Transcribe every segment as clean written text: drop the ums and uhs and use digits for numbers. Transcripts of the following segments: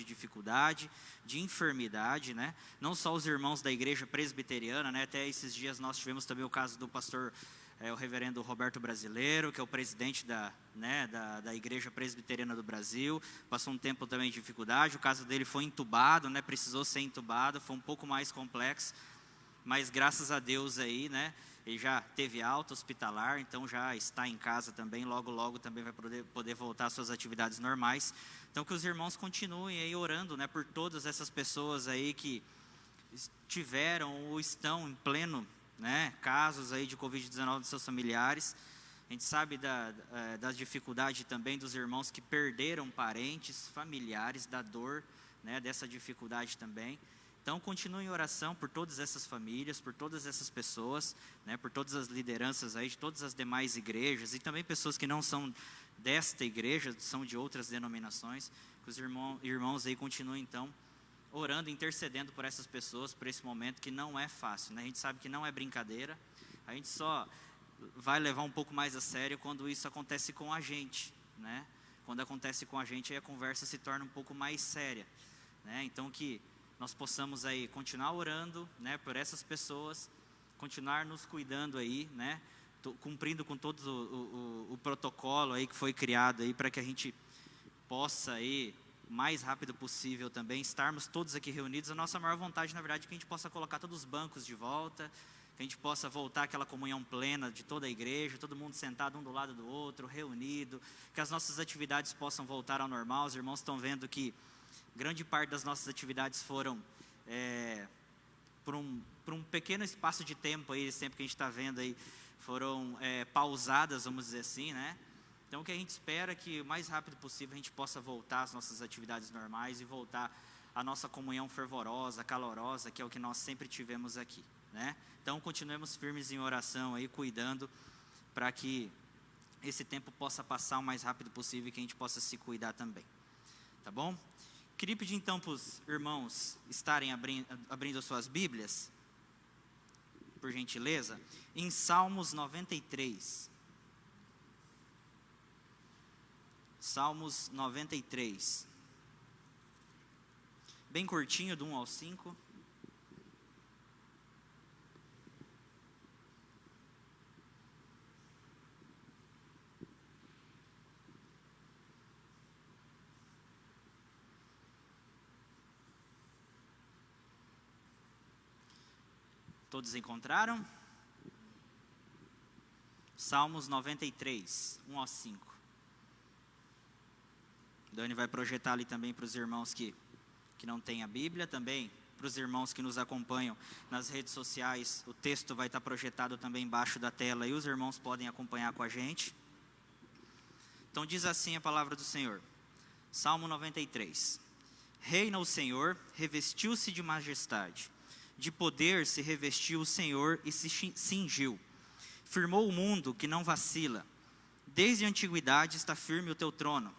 de dificuldade, de enfermidade, né? Não só os irmãos da igreja presbiteriana, né? Até esses dias nós tivemos também o caso do pastor, o reverendo Roberto Brasileiro, que é o presidente da Igreja Presbiteriana do Brasil, passou um tempo também de dificuldade, o caso dele foi entubado, né? Precisou ser entubado, foi um pouco mais complexo, mas graças a Deus aí, né? Ele já teve alta hospitalar, então já está em casa também, logo também vai poder voltar às suas atividades normais. Então que os irmãos continuem aí orando, né? Por todas essas pessoas aí que tiveram ou estão em pleno, né, casos aí de Covid-19 dos seus familiares. A gente sabe da dificuldade também dos irmãos que perderam parentes, familiares, da dor, né, dessa dificuldade também. Então, continue em oração por todas essas famílias, por todas essas pessoas, né, por todas as lideranças aí de todas as demais igrejas, e também pessoas que não são desta igreja, são de outras denominações, que os irmãos aí continuem, então, orando, intercedendo por essas pessoas, por esse momento que não é fácil, né? A gente sabe que não é brincadeira, a gente só vai levar um pouco mais a sério quando isso acontece com a gente, né? Quando acontece com a gente, aí a conversa se torna um pouco mais séria, né? Então que nós possamos aí continuar orando, né, por essas pessoas, continuar nos cuidando aí, né? Cumprindo com todo o protocolo aí que foi criado aí para que a gente possa aí mais rápido possível também, estarmos todos aqui reunidos. A nossa maior vontade, na verdade, é que a gente possa colocar todos os bancos de volta, que a gente possa voltar àquela comunhão plena de toda a igreja, todo mundo sentado um do lado do outro, reunido, que as nossas atividades possam voltar ao normal. Os irmãos estão vendo que grande parte das nossas atividades foram, por um pequeno espaço de tempo aí, esse tempo que a gente está vendo aí, foram pausadas, vamos dizer assim, né? Então, o que a gente espera é que o mais rápido possível a gente possa voltar às nossas atividades normais e voltar à nossa comunhão fervorosa, calorosa, que é o que nós sempre tivemos aqui, né? Então, continuemos firmes em oração aí, cuidando, para que esse tempo possa passar o mais rápido possível e que a gente possa se cuidar também, tá bom? Queria pedir então para os irmãos estarem abrindo as suas Bíblias, por gentileza, em Salmos 93. Salmos 93, bem curtinho, do 1 ao 5. Todos encontraram? Salmos 93, 1 ao 5. Dani vai projetar ali também para os irmãos que não têm a Bíblia, também para os irmãos que nos acompanham nas redes sociais, o texto vai estar projetado também embaixo da tela e os irmãos podem acompanhar com a gente. Então diz assim a palavra do Senhor, Salmo 93. Reina o Senhor, revestiu-se de majestade, de poder se revestiu o Senhor e se cingiu. Firmou o mundo que não vacila, desde a antiguidade está firme o teu trono.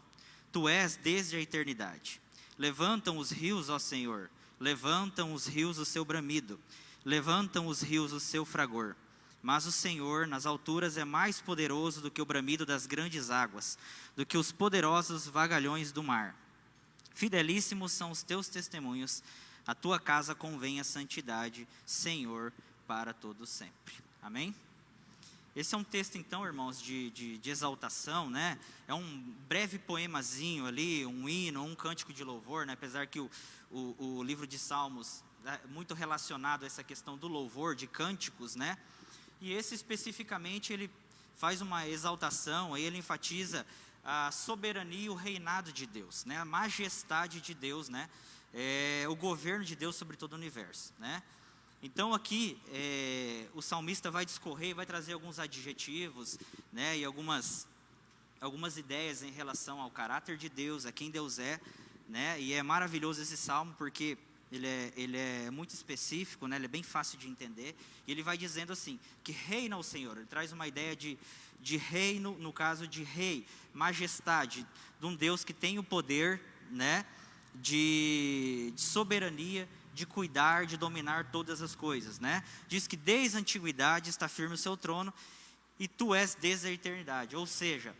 Tu és desde a eternidade. Levantam os rios, ó Senhor, levantam os rios o seu bramido, levantam os rios o seu fragor. Mas o Senhor nas alturas é mais poderoso do que o bramido das grandes águas, do que os poderosos vagalhões do mar. Fidelíssimos são os teus testemunhos, a tua casa convém a santidade, Senhor, para todo sempre. Amém? Esse é um texto, então, irmãos, de exaltação, né? É um breve poemazinho ali, um hino, um cântico de louvor, né? Apesar que o livro de Salmos é muito relacionado a essa questão do louvor, de cânticos, né? E esse especificamente, ele faz uma exaltação, aí ele enfatiza a soberania e o reinado de Deus, né? A majestade de Deus, né? O governo de Deus sobre todo o universo, né? Então aqui o salmista vai discorrer, vai trazer alguns adjetivos, né, e algumas ideias em relação ao caráter de Deus, a quem Deus é, né, e é maravilhoso esse salmo porque ele é muito específico, né, ele é bem fácil de entender, e ele vai dizendo assim, que reina o Senhor, ele traz uma ideia de reino, no caso de rei, majestade, de um Deus que tem o poder, né, de soberania, de cuidar, de dominar todas as coisas, né? Diz que desde a antiguidade está firme o seu trono e tu és desde a eternidade. Ou seja,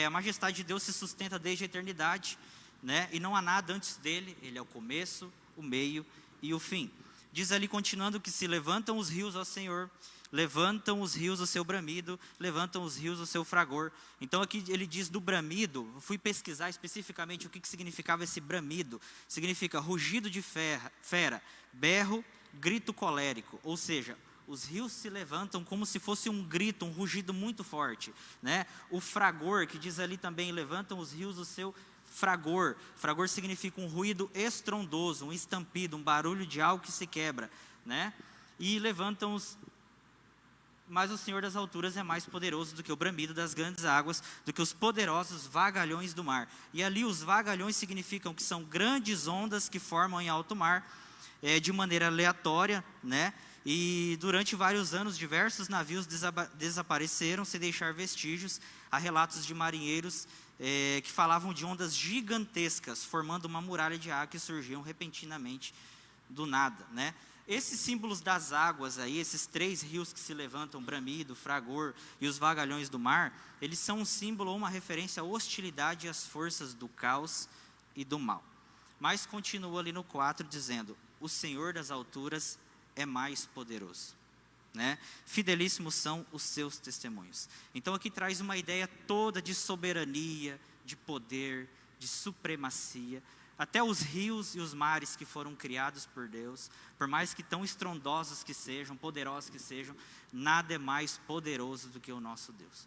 a majestade de Deus se sustenta desde a eternidade, né? E não há nada antes dele, ele é o começo, o meio e o fim. Diz ali, continuando, que se levantam os rios, ó Senhor, levantam os rios o seu bramido, levantam os rios o seu fragor. Então aqui ele diz do bramido, fui pesquisar especificamente o que significava esse bramido. Significa rugido de fera, berro, grito colérico, ou seja, os rios se levantam como se fosse um grito, um rugido muito forte, né? O fragor, que diz ali também, levantam os rios o seu fragor. Fragor significa um ruído estrondoso, um estampido, um barulho de algo que se quebra, né? E levantam os... Mas o Senhor das alturas é mais poderoso do que o bramido das grandes águas, do que os poderosos vagalhões do mar. E ali os vagalhões significam que são grandes ondas que formam em alto mar, de maneira aleatória, né? E durante vários anos, diversos navios desapareceram sem deixar vestígios. Há relatos de marinheiros que falavam de ondas gigantescas, formando uma muralha de água que surgiam repentinamente do nada, né? Esses símbolos das águas aí, esses 3 rios que se levantam, bramido, fragor e os vagalhões do mar, eles são um símbolo ou uma referência à hostilidade e às forças do caos e do mal. Mas continua ali no 4 dizendo, o Senhor das alturas é mais poderoso, né? Fidelíssimos são os seus testemunhos. Então aqui traz uma ideia toda de soberania, de poder, de supremacia. Até os rios e os mares que foram criados por Deus, por mais que tão estrondosos que sejam, poderosos que sejam, nada é mais poderoso do que o nosso Deus.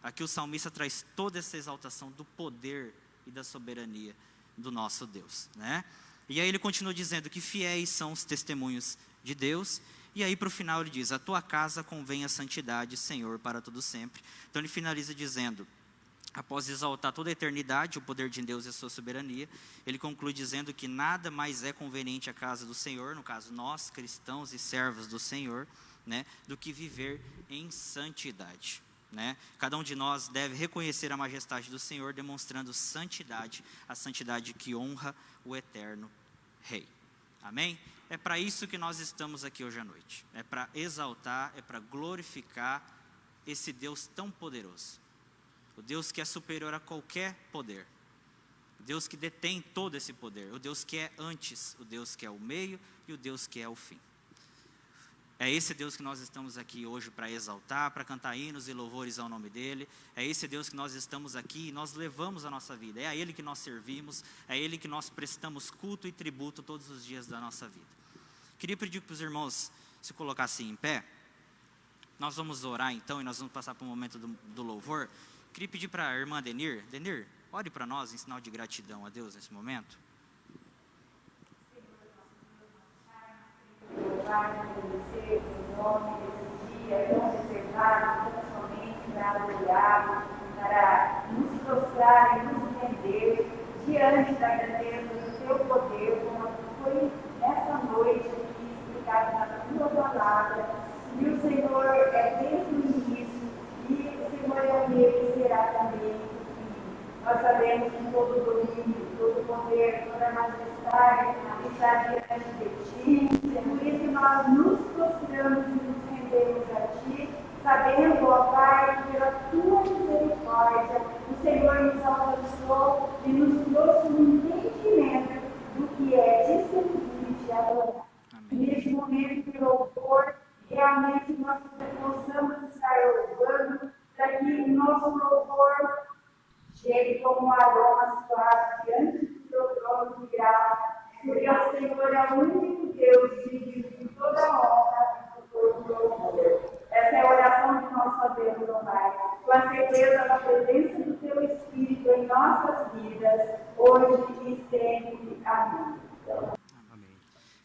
Aqui o salmista traz toda essa exaltação do poder e da soberania do nosso Deus, né? E aí ele continua dizendo que fiéis são os testemunhos de Deus. E aí para o final ele diz, a tua casa convém a santidade, Senhor, para todo sempre. Então ele finaliza dizendo, após exaltar toda a eternidade, o poder de Deus e a sua soberania, ele conclui dizendo que nada mais é conveniente à casa do Senhor, no caso nós, cristãos e servos do Senhor, né, do que viver em santidade, né? Cada um de nós deve reconhecer a majestade do Senhor, demonstrando santidade, a santidade que honra o eterno Rei. Amém? É para isso que nós estamos aqui hoje à noite. É para exaltar, é para glorificar esse Deus tão poderoso. O Deus que é superior a qualquer poder. O Deus que detém todo esse poder. O Deus que é antes, o Deus que é o meio e o Deus que é o fim. É esse Deus que nós estamos aqui hoje para exaltar, para cantar hinos e louvores ao nome dEle. É esse Deus que nós estamos aqui e nós levamos a nossa vida. É a Ele que nós servimos, é a Ele que nós prestamos culto e tributo todos os dias da nossa vida. Queria pedir para os irmãos se colocassem em pé. Nós vamos orar então e nós vamos passar para o momento do louvor. Queria pedir para a irmã Denir, ore para nós em sinal de gratidão a Deus nesse momento. Agradecer o nome desse dia tão reservado, tão somente para adorar, para nos prostrar e nos render diante da grandeza do teu poder, como foi nessa noite aqui explicado na tua palavra. E o Senhor é desde o início e o Senhor é aquele que será também o fim. Nós sabemos que todo domínio, todo poder, toda majestade está diante de ti. É por isso que nós nos prostramos e nos rendemos a ti, sabendo, ó Pai, que pela tua misericórdia o Senhor nos alcançou e nos trouxe um entendimento do que é de servir e de adorar. Neste momento de louvor, realmente nós possamos estar louvando, para que o nosso louvor chegue como um aroma suave diante do teu trono de graça, porque o Senhor é o único Deus digno de toda a honra e todo o louvor. Essa é a oração que nós fazemos, ó Pai, com a certeza da presença do teu Espírito em nossas vidas, hoje e sempre. Amém. Amém.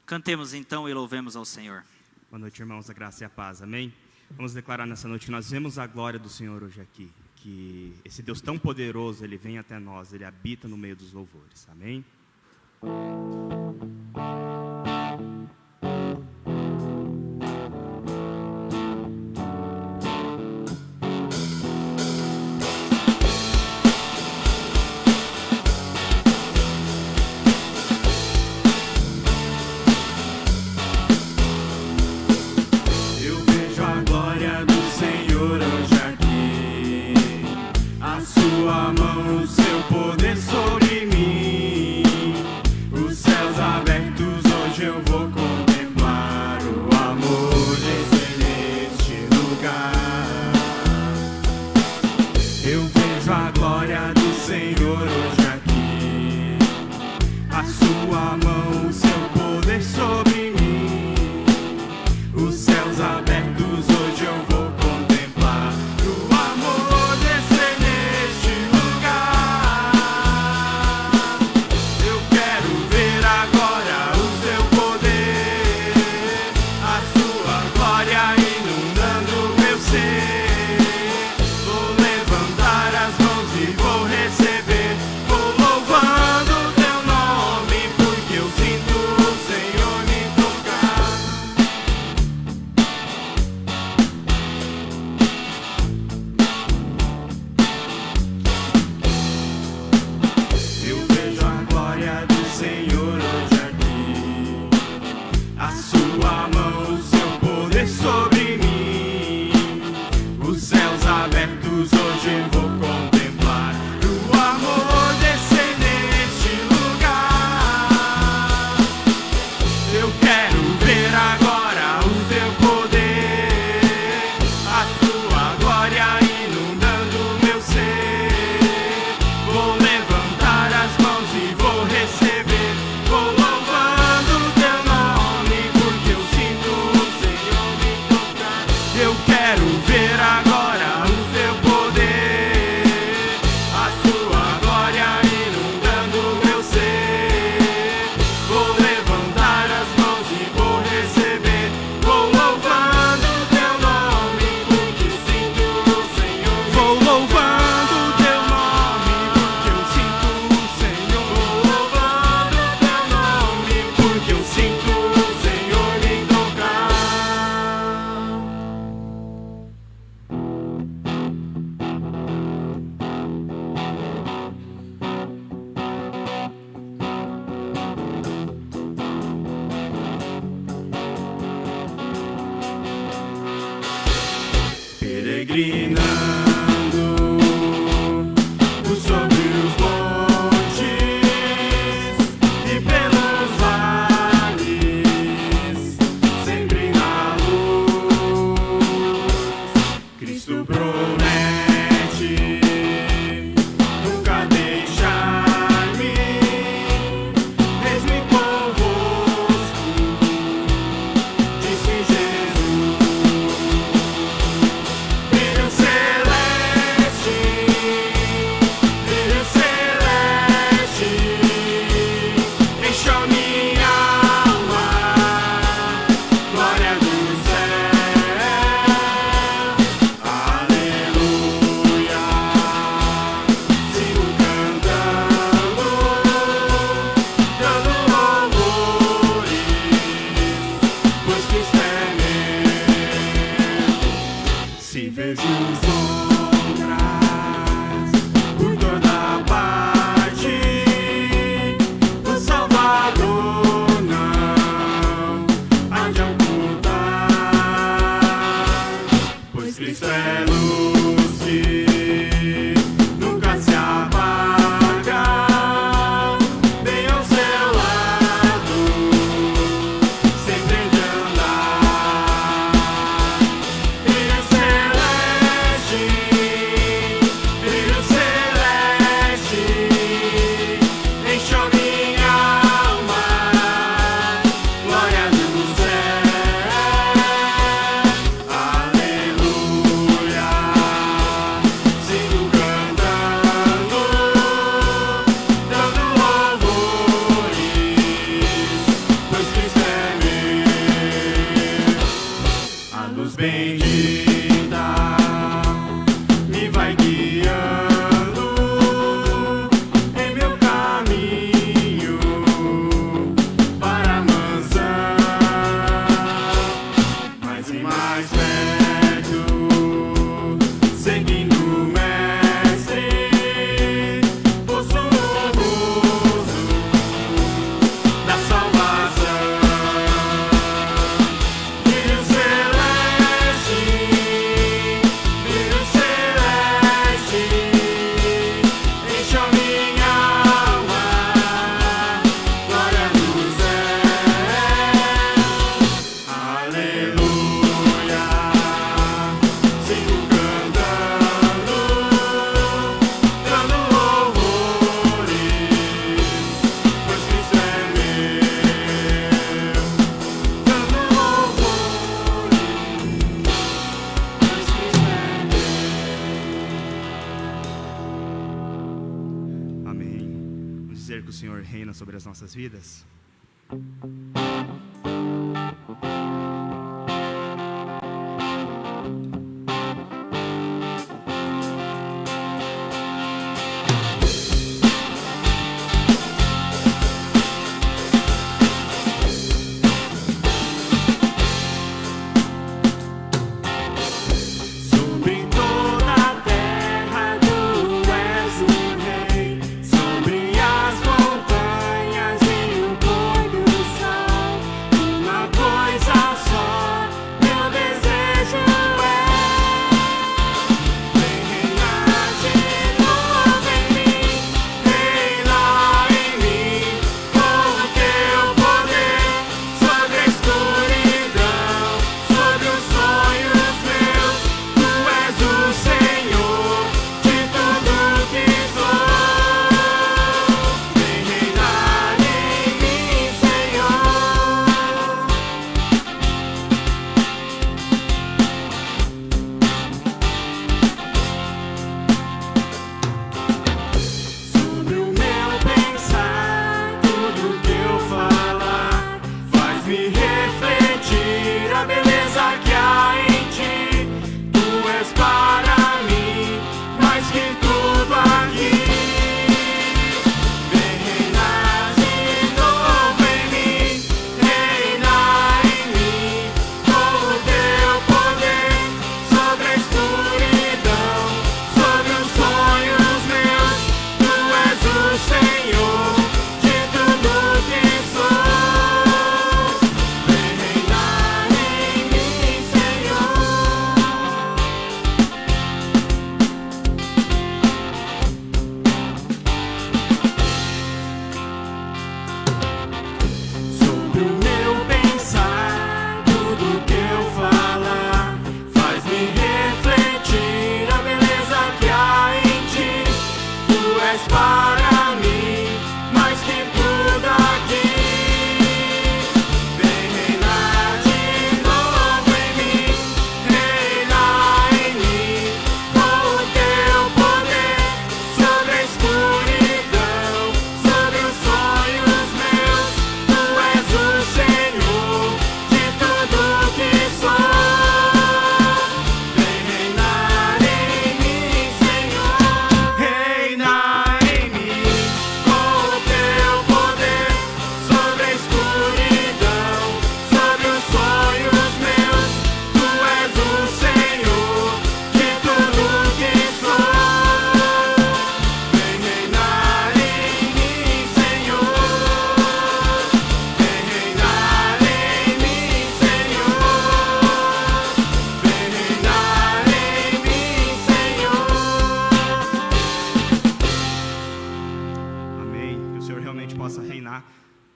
Cantemos então e louvemos ao Senhor. Boa noite, irmãos, a graça e a paz, amém? Vamos declarar nessa noite que nós vemos a glória do Senhor hoje aqui, que esse Deus tão poderoso, Ele vem até nós, Ele habita no meio dos louvores, amém? Sua mão, o seu poder sobre mim. a sua mão, o seu poder sobre mim. Os céus abertos hoje eu vou contemplar. O amor descer neste lugar. Eu quero ver agora o seu poder, a sua glória inundando meu ser. Vou levantar as mãos e vou receber. Vou louvando teu nome, porque eu sinto plena sobre as nossas vidas?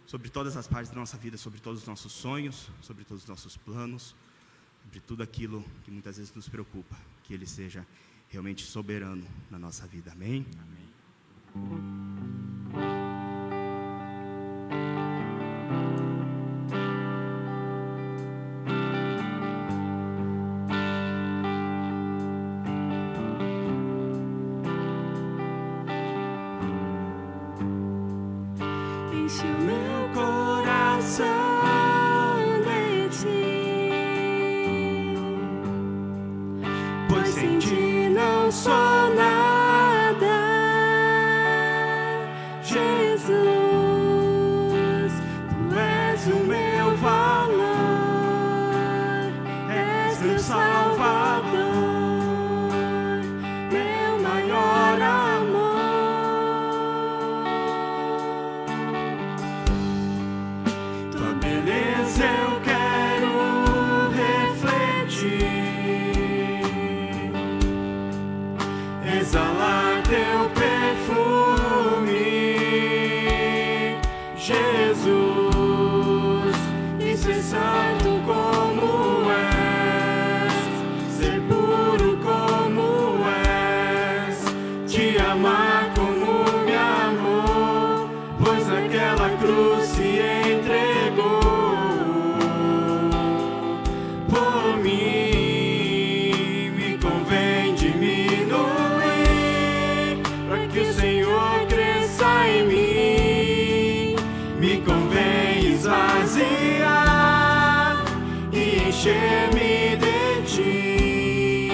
Sobre todas as partes da nossa vida, sobre todos os nossos sonhos, sobre todos os nossos planos, sobre tudo aquilo que muitas vezes nos preocupa, que Ele seja realmente soberano na nossa vida. Amém? Amém. Enche o meu coração de ti, pois sem ti não sou nada, Jesus, tu és o meu valor, és meu Salvador, meu maior amor. Eu quero refletir, exalar teu perfume, Jesus, e ser santo como és, ser puro como és, te amar como me amou, pois naquela cruz se entregou. Me convém diminuir, para que o Senhor cresça em mim. me convém esvaziar e encher-me de ti,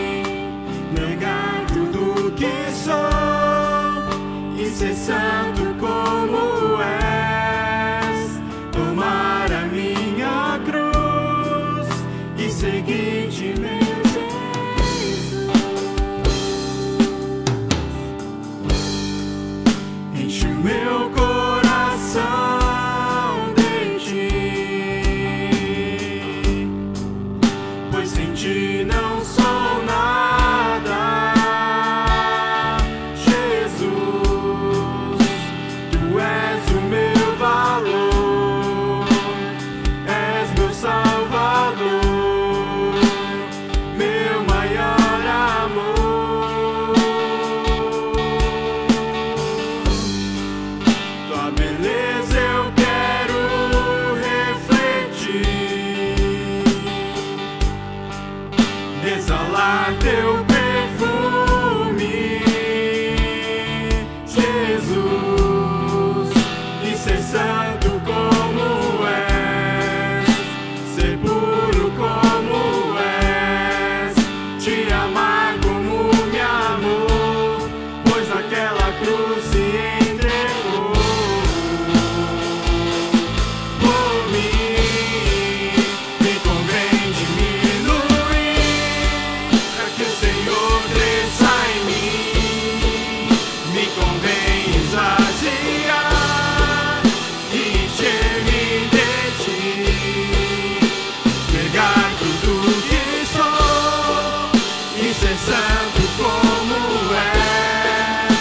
negar tudo que sou e ser santo como és, tomar a minha cruz e seguir-te, meu Jesus. Enche o meu coração de ti, pois sem ti não sou nada. Jesus, tu és o meu valor, és meu Salvador, meu maior amor. Tua beleza eu quero refletir, exalar teu perfume, Jesus, e ser santo como és, ser puro como és, te amar como me amou, pois naquela cruz se entregou por mim. Me convém diminuir para que o Senhor cresça em mim. Me convém esvaziar e encher-me de ti, negar tudo que sou e ser santo como és,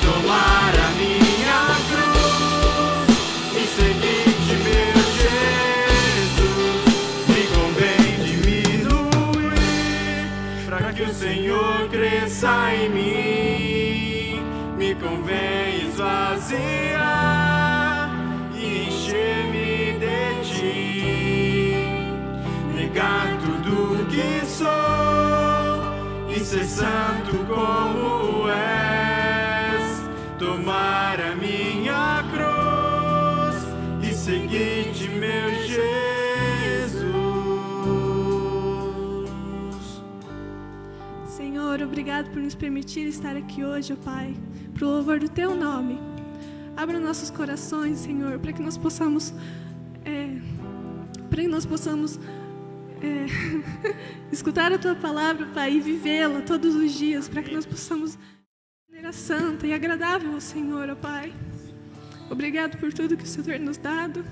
tomar a minha cruz e seguir-te, meu Jesus. Me convém diminuir para que o Senhor cresça em mim. Me convém esvaziar e encher-me de ti, negar tudo que sou e ser santo como és, tomar a minha cruz e seguir-te, meu Jesus. Senhor, obrigado por nos permitir estar aqui hoje, ó Pai, para o louvor do Teu nome. Abra nossos corações, Senhor, para que nós possamos, escutar a Tua palavra, Pai, e vivê-la todos os dias, para que nós possamos de maneira santa e agradável ao Senhor, ó Pai. Obrigado por tudo que o Senhor nos dado.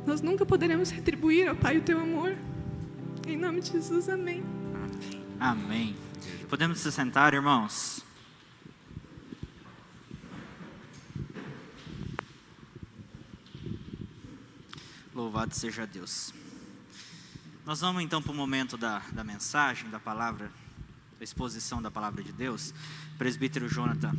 Nós nunca poderemos retribuir, ó Pai, o Teu amor. Em nome de Jesus, amém. Amém. Podemos se sentar, irmãos? Louvado seja Deus. Nós vamos então para o momento da mensagem, da palavra, da exposição da palavra de Deus. Presbítero Jonathan.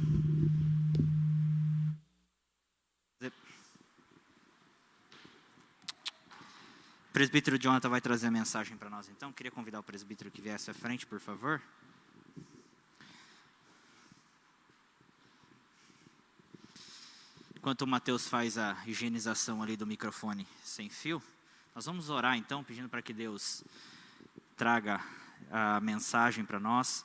O presbítero Jonathan vai trazer a mensagem para nós então. Queria convidar o presbítero que viesse à frente, por favor. Enquanto o Mateus faz a higienização ali do microfone sem fio, nós vamos orar então, pedindo para que Deus traga a mensagem para nós,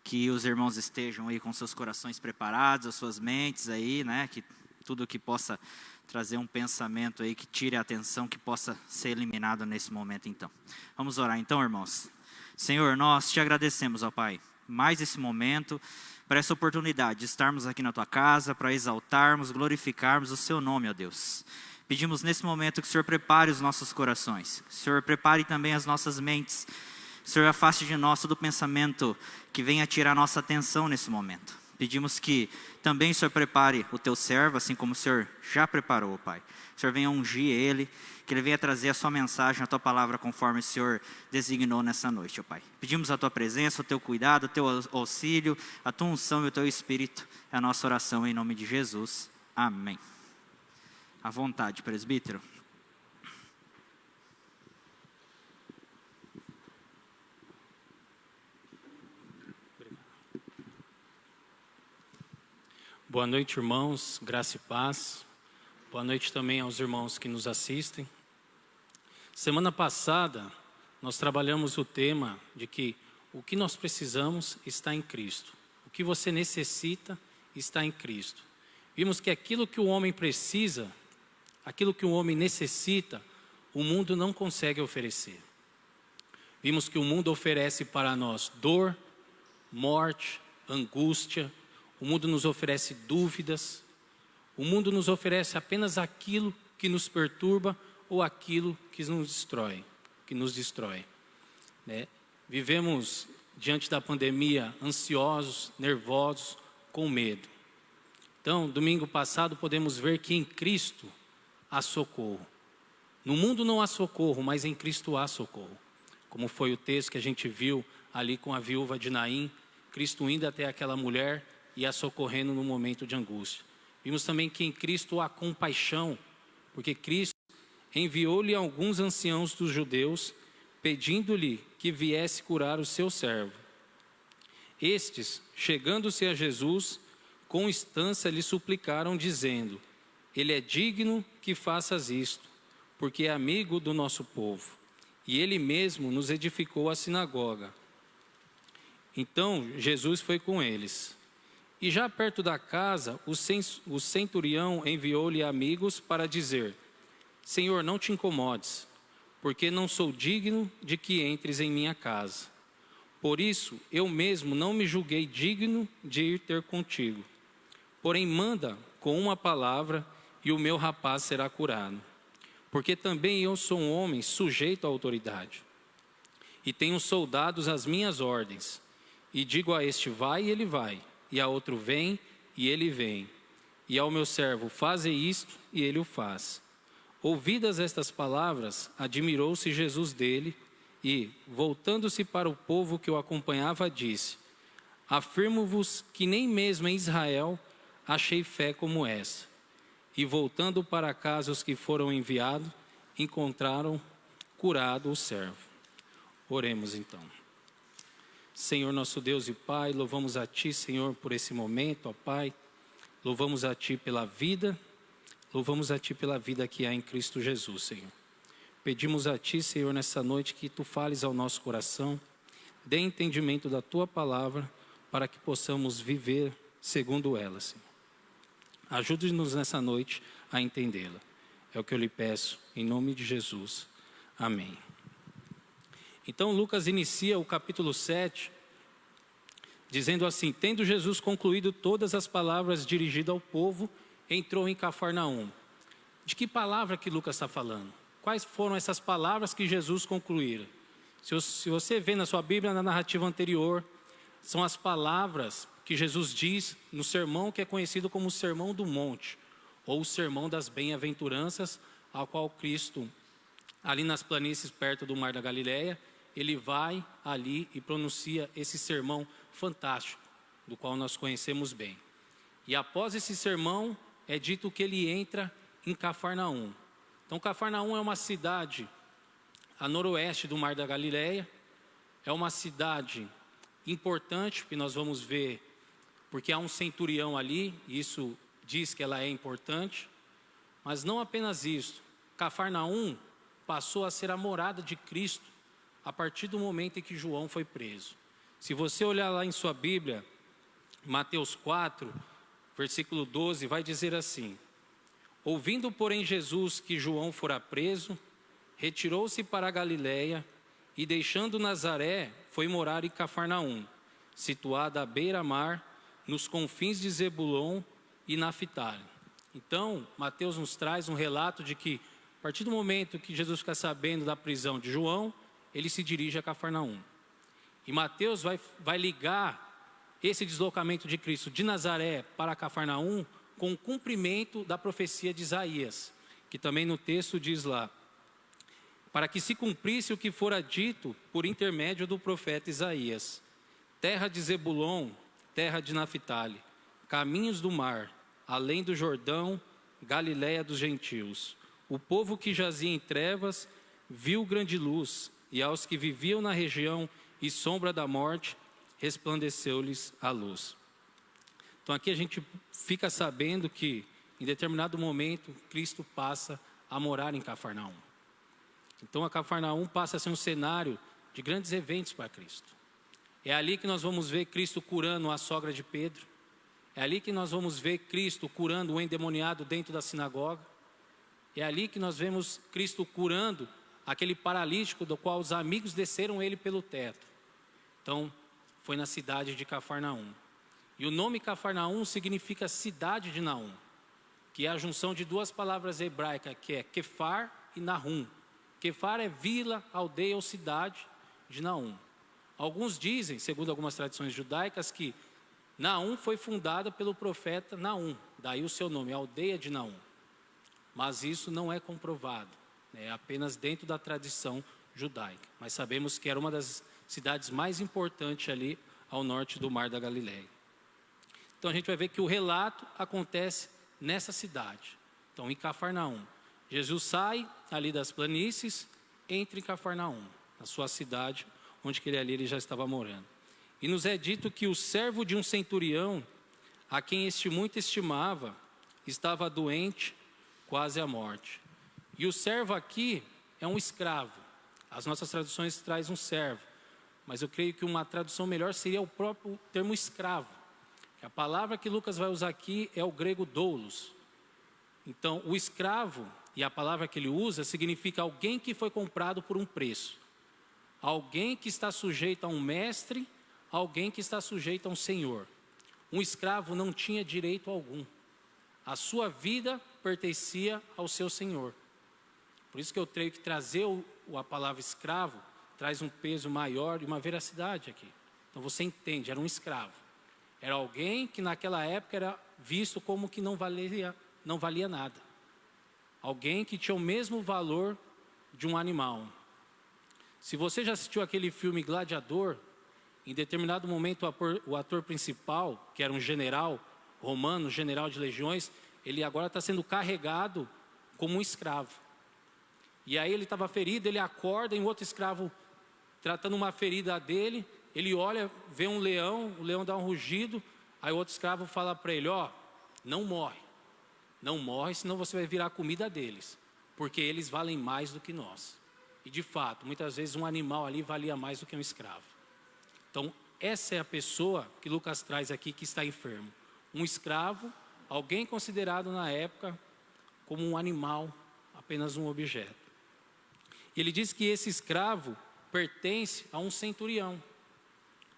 que os irmãos estejam aí com seus corações preparados, as suas mentes aí, né, que tudo que possa trazer um pensamento aí que tire a atenção, que possa ser eliminado nesse momento então. Vamos orar então, irmãos. Senhor, nós te agradecemos, ó Pai, mais esse momento, para essa oportunidade de estarmos aqui na Tua casa, para exaltarmos, glorificarmos o Seu nome, ó Deus. Pedimos nesse momento que o Senhor prepare os nossos corações, que o Senhor prepare também as nossas mentes, que o Senhor afaste de nós todo pensamento que venha tirar nossa atenção nesse momento. Pedimos que também o Senhor prepare o Teu servo, assim como o Senhor já preparou, Pai. O Senhor venha ungir ele, que ele venha trazer a Sua mensagem, a Tua palavra, conforme o Senhor designou nessa noite, ó Pai. Pedimos a Tua presença, o Teu cuidado, o Teu auxílio, a Tua unção e o Teu Espírito. É a nossa oração em nome de Jesus. Amém. À vontade, presbítero. Boa noite, irmãos, graça e paz. Boa noite também aos irmãos que nos assistem. Semana passada, nós trabalhamos o tema de que o que nós precisamos está em Cristo. O que você necessita está em Cristo. Vimos que aquilo que o homem precisa, aquilo que o homem necessita, o mundo não consegue oferecer. Vimos que o mundo oferece para nós dor, morte, angústia. O mundo nos oferece dúvidas. O mundo nos oferece apenas aquilo que nos perturba ou aquilo que nos destrói. Né? Vivemos diante da pandemia ansiosos, nervosos, com medo. Então, domingo passado podemos ver que em Cristo há socorro. No mundo não há socorro, mas em Cristo há socorro. Como foi o texto que a gente viu ali com a viúva de Naim, Cristo indo até aquela mulher e a socorrendo no momento de angústia. Vimos também que em Cristo há compaixão, porque Cristo enviou-lhe alguns anciãos dos judeus, pedindo-lhe que viesse curar o seu servo. Estes, chegando-se a Jesus, com instância lhe suplicaram, dizendo: ele é digno que faças isto, porque é amigo do nosso povo, e ele mesmo nos edificou a sinagoga. Então Jesus foi com eles. E já perto da casa, o centurião enviou-lhe amigos para dizer: Senhor, não te incomodes, porque não sou digno de que entres em minha casa. Por isso, eu mesmo não me julguei digno de ir ter contigo. Porém, manda com uma palavra e o meu rapaz será curado. Porque também eu sou um homem sujeito à autoridade. E tenho soldados às minhas ordens. E digo a este, vai, e ele vai. E a outro, vem, e ele vem. E ao meu servo, faze isto, e ele o faz. Ouvidas estas palavras, admirou-se Jesus dele, e, voltando-se para o povo que o acompanhava, disse: afirmo-vos que nem mesmo em Israel achei fé como essa. E voltando para casa os que foram enviados, encontraram curado o servo. Oremos então. Senhor nosso Deus e Pai, louvamos a Ti, Senhor, por esse momento, ó Pai. Louvamos a Ti pela vida, louvamos a Ti pela vida que há em Cristo Jesus, Senhor. Pedimos a Ti, Senhor, nessa noite que Tu fales ao nosso coração, dê entendimento da Tua palavra, para que possamos viver segundo ela, Senhor. Ajude-nos nessa noite a entendê-la. É o que eu lhe peço, em nome de Jesus. Amém. Então Lucas inicia o capítulo 7, dizendo assim: tendo Jesus concluído todas as palavras dirigidas ao povo, entrou em Cafarnaum. De que palavra que Lucas está falando? Quais foram essas palavras que Jesus concluíra? Se você vê na sua Bíblia, na narrativa anterior, são as palavras que Jesus diz no sermão que é conhecido como o Sermão do Monte, ou o Sermão das Bem-aventuranças, ao qual Cristo, ali nas planícies perto do Mar da Galileia, ele vai ali e pronuncia esse sermão fantástico, do qual nós conhecemos bem. E após esse sermão, é dito que ele entra em Cafarnaum. Então, Cafarnaum é uma cidade a noroeste do Mar da Galileia, é uma cidade importante, que nós vamos ver, porque há um centurião ali, e isso diz que ela é importante, mas não apenas isso. Cafarnaum passou a ser a morada de Cristo a partir do momento em que João foi preso. Se você olhar lá em sua Bíblia, Mateus 4, versículo 12, vai dizer assim: ouvindo, porém, Jesus que João fora preso, retirou-se para a Galileia e, deixando Nazaré, foi morar em Cafarnaum, situada à beira-mar, nos confins de Zebulon e Naftali. Então, Mateus nos traz um relato de que, a partir do momento que Jesus fica sabendo da prisão de João, ele se dirige a Cafarnaum. E Mateus vai ligar esse deslocamento de Cristo de Nazaré para Cafarnaum com o cumprimento da profecia de Isaías, que também no texto diz lá: para que se cumprisse o que fora dito por intermédio do profeta Isaías: terra de Zebulon, terra de Naftali, caminhos do mar, além do Jordão, Galileia dos gentios. O povo que jazia em trevas viu grande luz, e aos que viviam na região e sombra da morte, resplandeceu-lhes a luz. Então aqui a gente fica sabendo que em determinado momento, Cristo passa a morar em Cafarnaum. Então a Cafarnaum passa a ser um cenário de grandes eventos para Cristo. É ali que nós vamos ver Cristo curando a sogra de Pedro. É ali que nós vamos ver Cristo curando o endemoniado dentro da sinagoga. É ali que nós vemos Cristo curando aquele paralítico do qual os amigos desceram ele pelo teto. Então, foi na cidade de Cafarnaum. E o nome Cafarnaum significa cidade de Naum, que é a junção de duas palavras hebraicas, que é Kefar e Nahum. Kefar é vila, aldeia ou cidade de Naum. Alguns dizem, segundo algumas tradições judaicas, que Naum foi fundada pelo profeta Naum, daí o seu nome, aldeia de Naum. Mas isso não é comprovado, é apenas dentro da tradição judaica. Mas sabemos que era uma das cidades mais importantes ali ao norte do Mar da Galileia. Então a gente vai ver que o relato acontece nessa cidade. Então em Cafarnaum, Jesus sai ali das planícies, entra em Cafarnaum, na sua cidade, onde ele já estava morando. E nos é dito que o servo de um centurião, a quem este muito estimava, estava doente, quase à morte. E o servo aqui é um escravo. As nossas traduções trazem um servo, mas eu creio que uma tradução melhor seria o próprio termo escravo. A palavra que Lucas vai usar aqui é o grego doulos. Então, o escravo, e a palavra que ele usa, significa alguém que foi comprado por um preço. Alguém que está sujeito a um mestre, alguém que está sujeito a um senhor. Um escravo não tinha direito algum. A sua vida pertencia ao seu senhor. Por isso que eu creio que trazer a palavra escravo traz um peso maior e uma veracidade aqui. Então você entende, era um escravo. Era alguém que naquela época era visto como que não valia nada. Alguém que tinha o mesmo valor de um animal. Se você já assistiu aquele filme Gladiador, em determinado momento o ator principal, que era um general romano, general de legiões, ele agora está sendo carregado como um escravo. E aí ele estava ferido, ele acorda, e um outro escravo tratando uma ferida dele, ele olha, vê um leão, o leão dá um rugido, aí o outro escravo fala para ele, não morre, senão você vai virar comida deles, porque eles valem mais do que nós. E de fato, muitas vezes um animal ali valia mais do que um escravo. Então, essa é a pessoa que Lucas traz aqui que está enfermo. Um escravo, alguém considerado na época como um animal, apenas um objeto. E ele diz que esse escravo pertence a um centurião.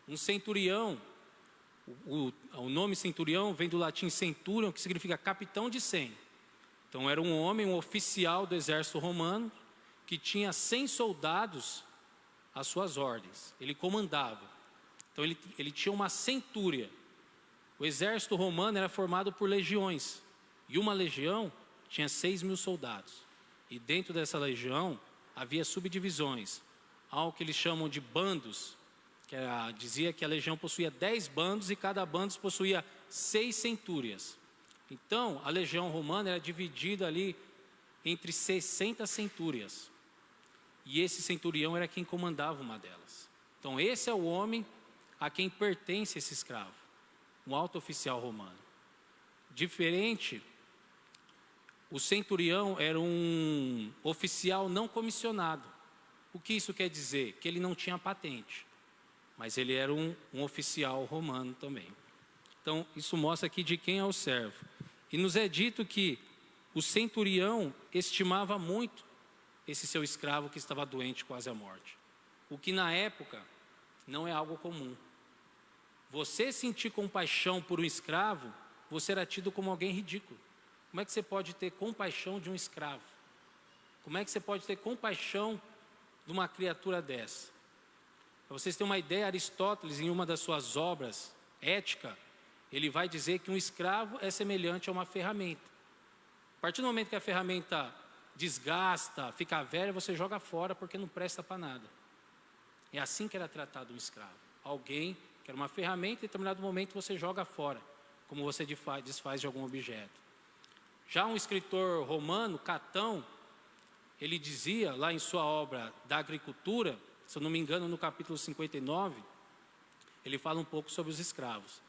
Um centurião, o nome centurião vem do latim centurion, que significa capitão de 100. Então era um homem, um oficial do exército romano, que tinha 100 soldados às suas ordens. Ele comandava. Então ele tinha uma centúria. O exército romano era formado por legiões. E uma legião tinha 6.000 soldados. E dentro dessa legião havia subdivisões. Há o que eles chamam de bandos, que dizia que a legião possuía 10 bandos e cada bando possuía 6 centúrias. Então, a legião romana era dividida ali entre 60 centúrias. E esse centurião era quem comandava uma delas. Então, esse é o homem a quem pertence esse escravo, um alto oficial romano. Diferente, o centurião era um oficial não comissionado. O que isso quer dizer? Que ele não tinha patente, mas ele era um oficial romano também. Então, isso mostra aqui de quem é o servo. E nos é dito que o centurião estimava muito esse seu escravo que estava doente quase à morte. O que na época não é algo comum. Você sentir compaixão por um escravo, você era tido como alguém ridículo. Como é que você pode ter compaixão de um escravo? Como é que você pode ter compaixão de uma criatura dessa? Para vocês terem uma ideia, Aristóteles, em uma das suas obras, Ética, ele vai dizer que um escravo é semelhante a uma ferramenta. A partir do momento que a ferramenta desgasta, fica velha, você joga fora porque não presta para nada. É assim que era tratado um escravo. Alguém que era uma ferramenta, em determinado momento você joga fora, como você desfaz de algum objeto. Já um escritor romano, Catão, ele dizia lá em sua obra da agricultura, se eu não me engano no capítulo 59, ele fala um pouco sobre os escravos.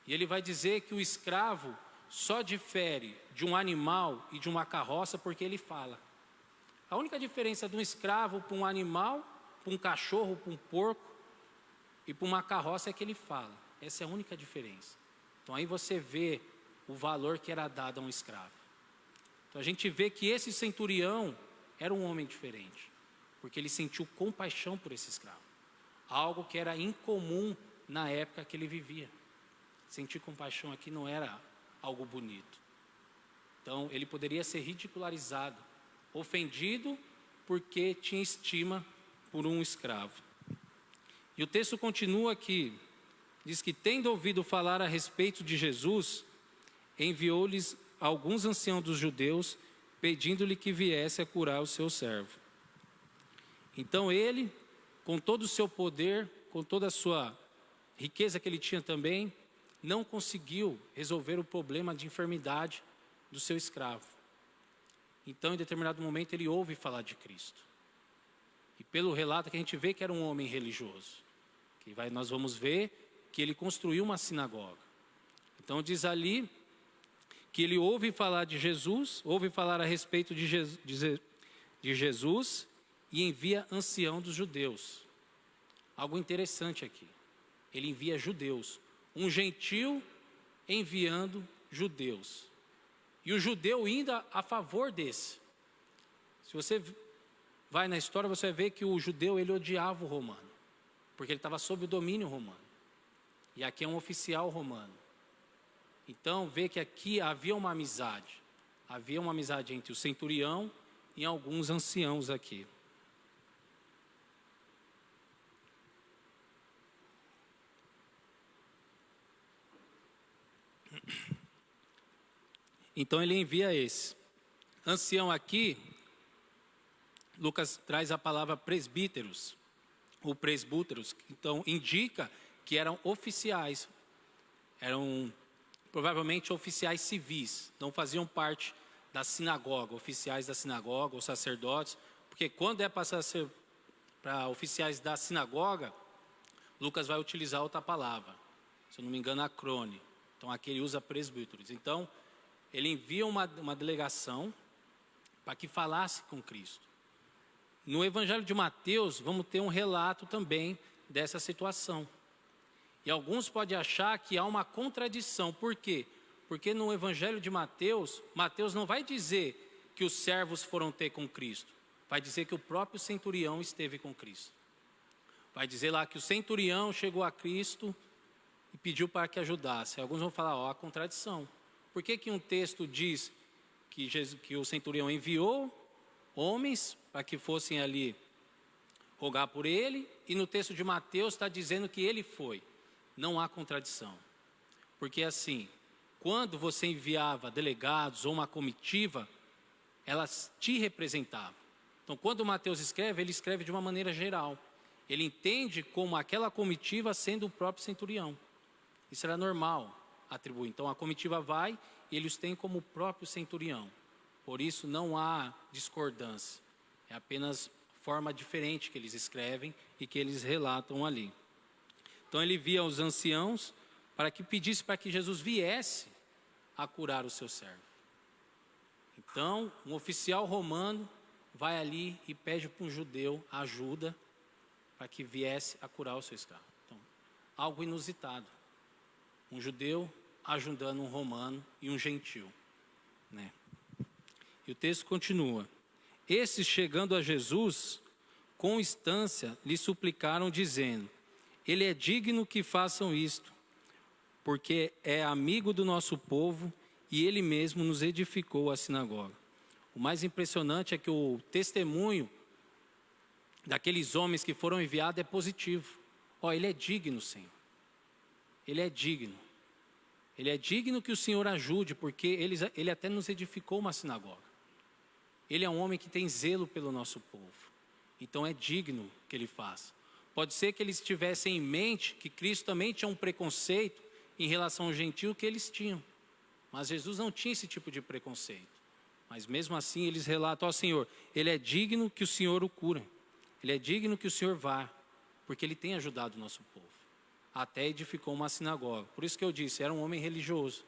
E ele vai dizer que o escravo só difere de um animal e de uma carroça porque ele fala. A única diferença de um escravo para um animal, para um cachorro, para um porco e para uma carroça é que ele fala. Essa é a única diferença. Então aí você vê o valor que era dado a um escravo. Então a gente vê que esse centurião era um homem diferente, porque ele sentiu compaixão por esse escravo. Algo que era incomum na época que ele vivia. Sentir compaixão aqui não era algo bonito. Então ele poderia ser ridicularizado, ofendido porque tinha estima por um escravo. E o texto continua aqui, diz que tendo ouvido falar a respeito de Jesus, enviou-lhes alguns anciãos dos judeus, pedindo-lhe que viesse a curar o seu servo. Então ele, com todo o seu poder, com toda a sua riqueza que ele tinha também, não conseguiu resolver o problema de enfermidade do seu escravo. Então, em determinado momento, ele ouve falar de Cristo. E pelo relato que a gente vê que era um homem religioso, nós vamos ver que ele construiu uma sinagoga. Então diz ali que ele ouve falar de Jesus, ouve falar a respeito de Jesus e envia ancião dos judeus. Algo interessante aqui. Ele envia judeus. Um gentil enviando judeus. E o judeu indo a favor desse. Se você vai na história, você vai ver que o judeu ele odiava o romano, porque ele estava sob o domínio romano. E aqui é um oficial romano. Então vê que aqui havia uma amizade. Havia uma amizade entre o centurião e alguns anciãos aqui. Então ele envia esse. Ancião aqui, Lucas traz a palavra presbíteros, ou presbúteros, então indica que eram oficiais, eram provavelmente oficiais civis, não faziam parte da sinagoga, oficiais da sinagoga ou sacerdotes, porque quando é passar a ser para oficiais da sinagoga, Lucas vai utilizar outra palavra, se eu não me engano, acrone. Então aqui ele usa presbíteros. Então ele envia uma delegação para que falasse com Cristo. No Evangelho de Mateus, vamos ter um relato também dessa situação. E alguns podem achar que há uma contradição. Por quê? Porque no Evangelho de Mateus, Mateus não vai dizer que os servos foram ter com Cristo. Vai dizer que o próprio centurião esteve com Cristo. Vai dizer lá que o centurião chegou a Cristo e pediu para que ajudasse. Alguns vão falar, há contradição. Por que um texto diz que o centurião enviou homens para que fossem ali rogar por ele, e no texto de Mateus está dizendo que ele foi? Não há contradição. Porque assim, quando você enviava delegados ou uma comitiva, elas te representavam. Então quando Mateus escreve, ele escreve de uma maneira geral. Ele entende como aquela comitiva sendo o próprio centurião. Isso era normal atribuir. Então a comitiva vai e ele os tem como o próprio centurião. Por isso não há discordância. É apenas forma diferente que eles escrevem e que eles relatam ali. Então ele via os anciãos para que pedisse para que Jesus viesse a curar o seu servo. Então um oficial romano vai ali e pede para um judeu ajuda para que viesse a curar o seu escravo. Então, algo inusitado. Um judeu ajudando um romano e um gentil, né? E o texto continua. Esses, chegando a Jesus, com instância, lhe suplicaram, dizendo: ele é digno que façam isto, porque é amigo do nosso povo e ele mesmo nos edificou a sinagoga. O mais impressionante é que o testemunho daqueles homens que foram enviados é positivo. Ele é digno, Senhor. Ele é digno. Ele é digno que o Senhor ajude, porque ele até nos edificou uma sinagoga. Ele é um homem que tem zelo pelo nosso povo. Então é digno que ele faça. Pode ser que eles tivessem em mente que Cristo também tinha um preconceito em relação ao gentio que eles tinham. Mas Jesus não tinha esse tipo de preconceito. Mas mesmo assim eles relatam: Senhor, ele é digno que o Senhor o cure. Ele é digno que o Senhor vá, porque ele tem ajudado o nosso povo. Até edificou uma sinagoga. Por isso que eu disse, era um homem religioso.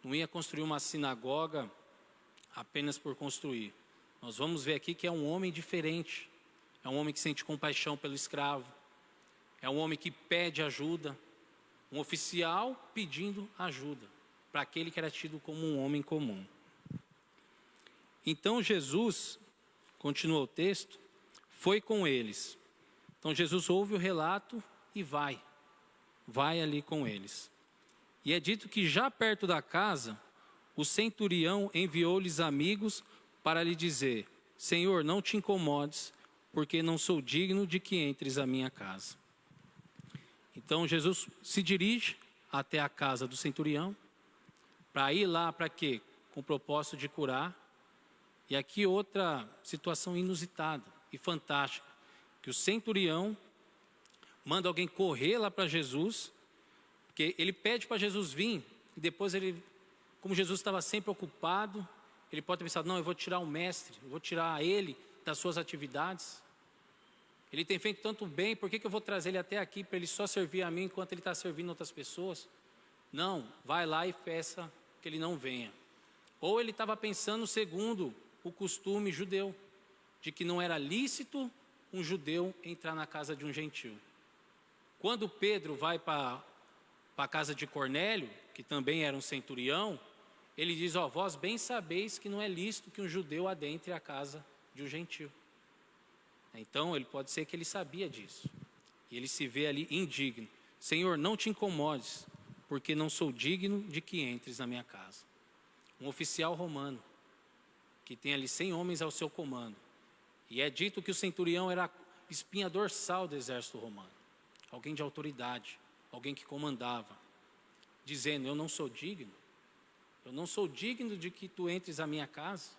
não ia construir uma sinagoga apenas por construir. Nós vamos ver aqui que é um homem diferente. É um homem que sente compaixão pelo escravo. É um homem que pede ajuda. Um oficial pedindo ajuda para aquele que era tido como um homem comum. Então Jesus, continua o texto, foi com eles. Então Jesus ouve o relato e vai ali com eles. E é dito que já perto da casa, o centurião enviou-lhes amigos para lhe dizer: Senhor, não te incomodes, porque não sou digno de que entres à minha casa. Então Jesus se dirige até a casa do centurião, para ir lá para quê? Com o propósito de curar. E aqui outra situação inusitada e fantástica, que o centurião manda alguém correr lá para Jesus, porque ele pede para Jesus vir, e depois ele, como Jesus estava sempre ocupado, ele pode ter pensado: não, eu vou tirar o mestre, eu vou tirar ele das suas atividades. Ele tem feito tanto bem, por que eu vou trazer ele até aqui para ele só servir a mim enquanto ele está servindo outras pessoas? Não, vai lá e peça que ele não venha. Ou ele estava pensando segundo o costume judeu, de que não era lícito um judeu entrar na casa de um gentil. Quando Pedro vai para a casa de Cornélio, que também era um centurião, ele diz: vós bem sabeis que não é lícito que um judeu adentre a casa de um gentil. Então, ele pode ser que ele sabia disso. E ele se vê ali indigno. Senhor, não te incomodes, porque não sou digno de que entres na minha casa. Um oficial romano, que tem ali 100 homens ao seu comando. E é dito que o centurião era espinha dorsal do exército romano. Alguém de autoridade, alguém que comandava. Dizendo: eu não sou digno. Eu não sou digno de que tu entres à minha casa.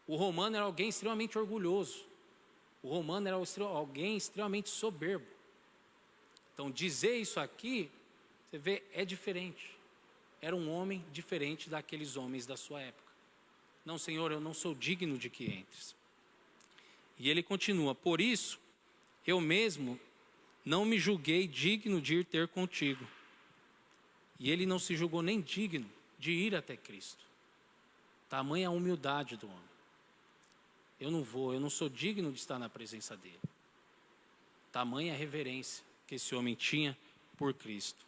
O romano era alguém extremamente orgulhoso. O romano era alguém extremamente soberbo. Então, dizer isso aqui, você vê, é diferente. Era um homem diferente daqueles homens da sua época. Não, Senhor, eu não sou digno de que entres. E ele continua: por isso, eu mesmo não me julguei digno de ir ter contigo. E ele não se julgou nem digno de ir até Cristo. Tamanha a humildade do homem. Eu não sou digno de estar na presença dele. Tamanha a reverência que esse homem tinha por Cristo.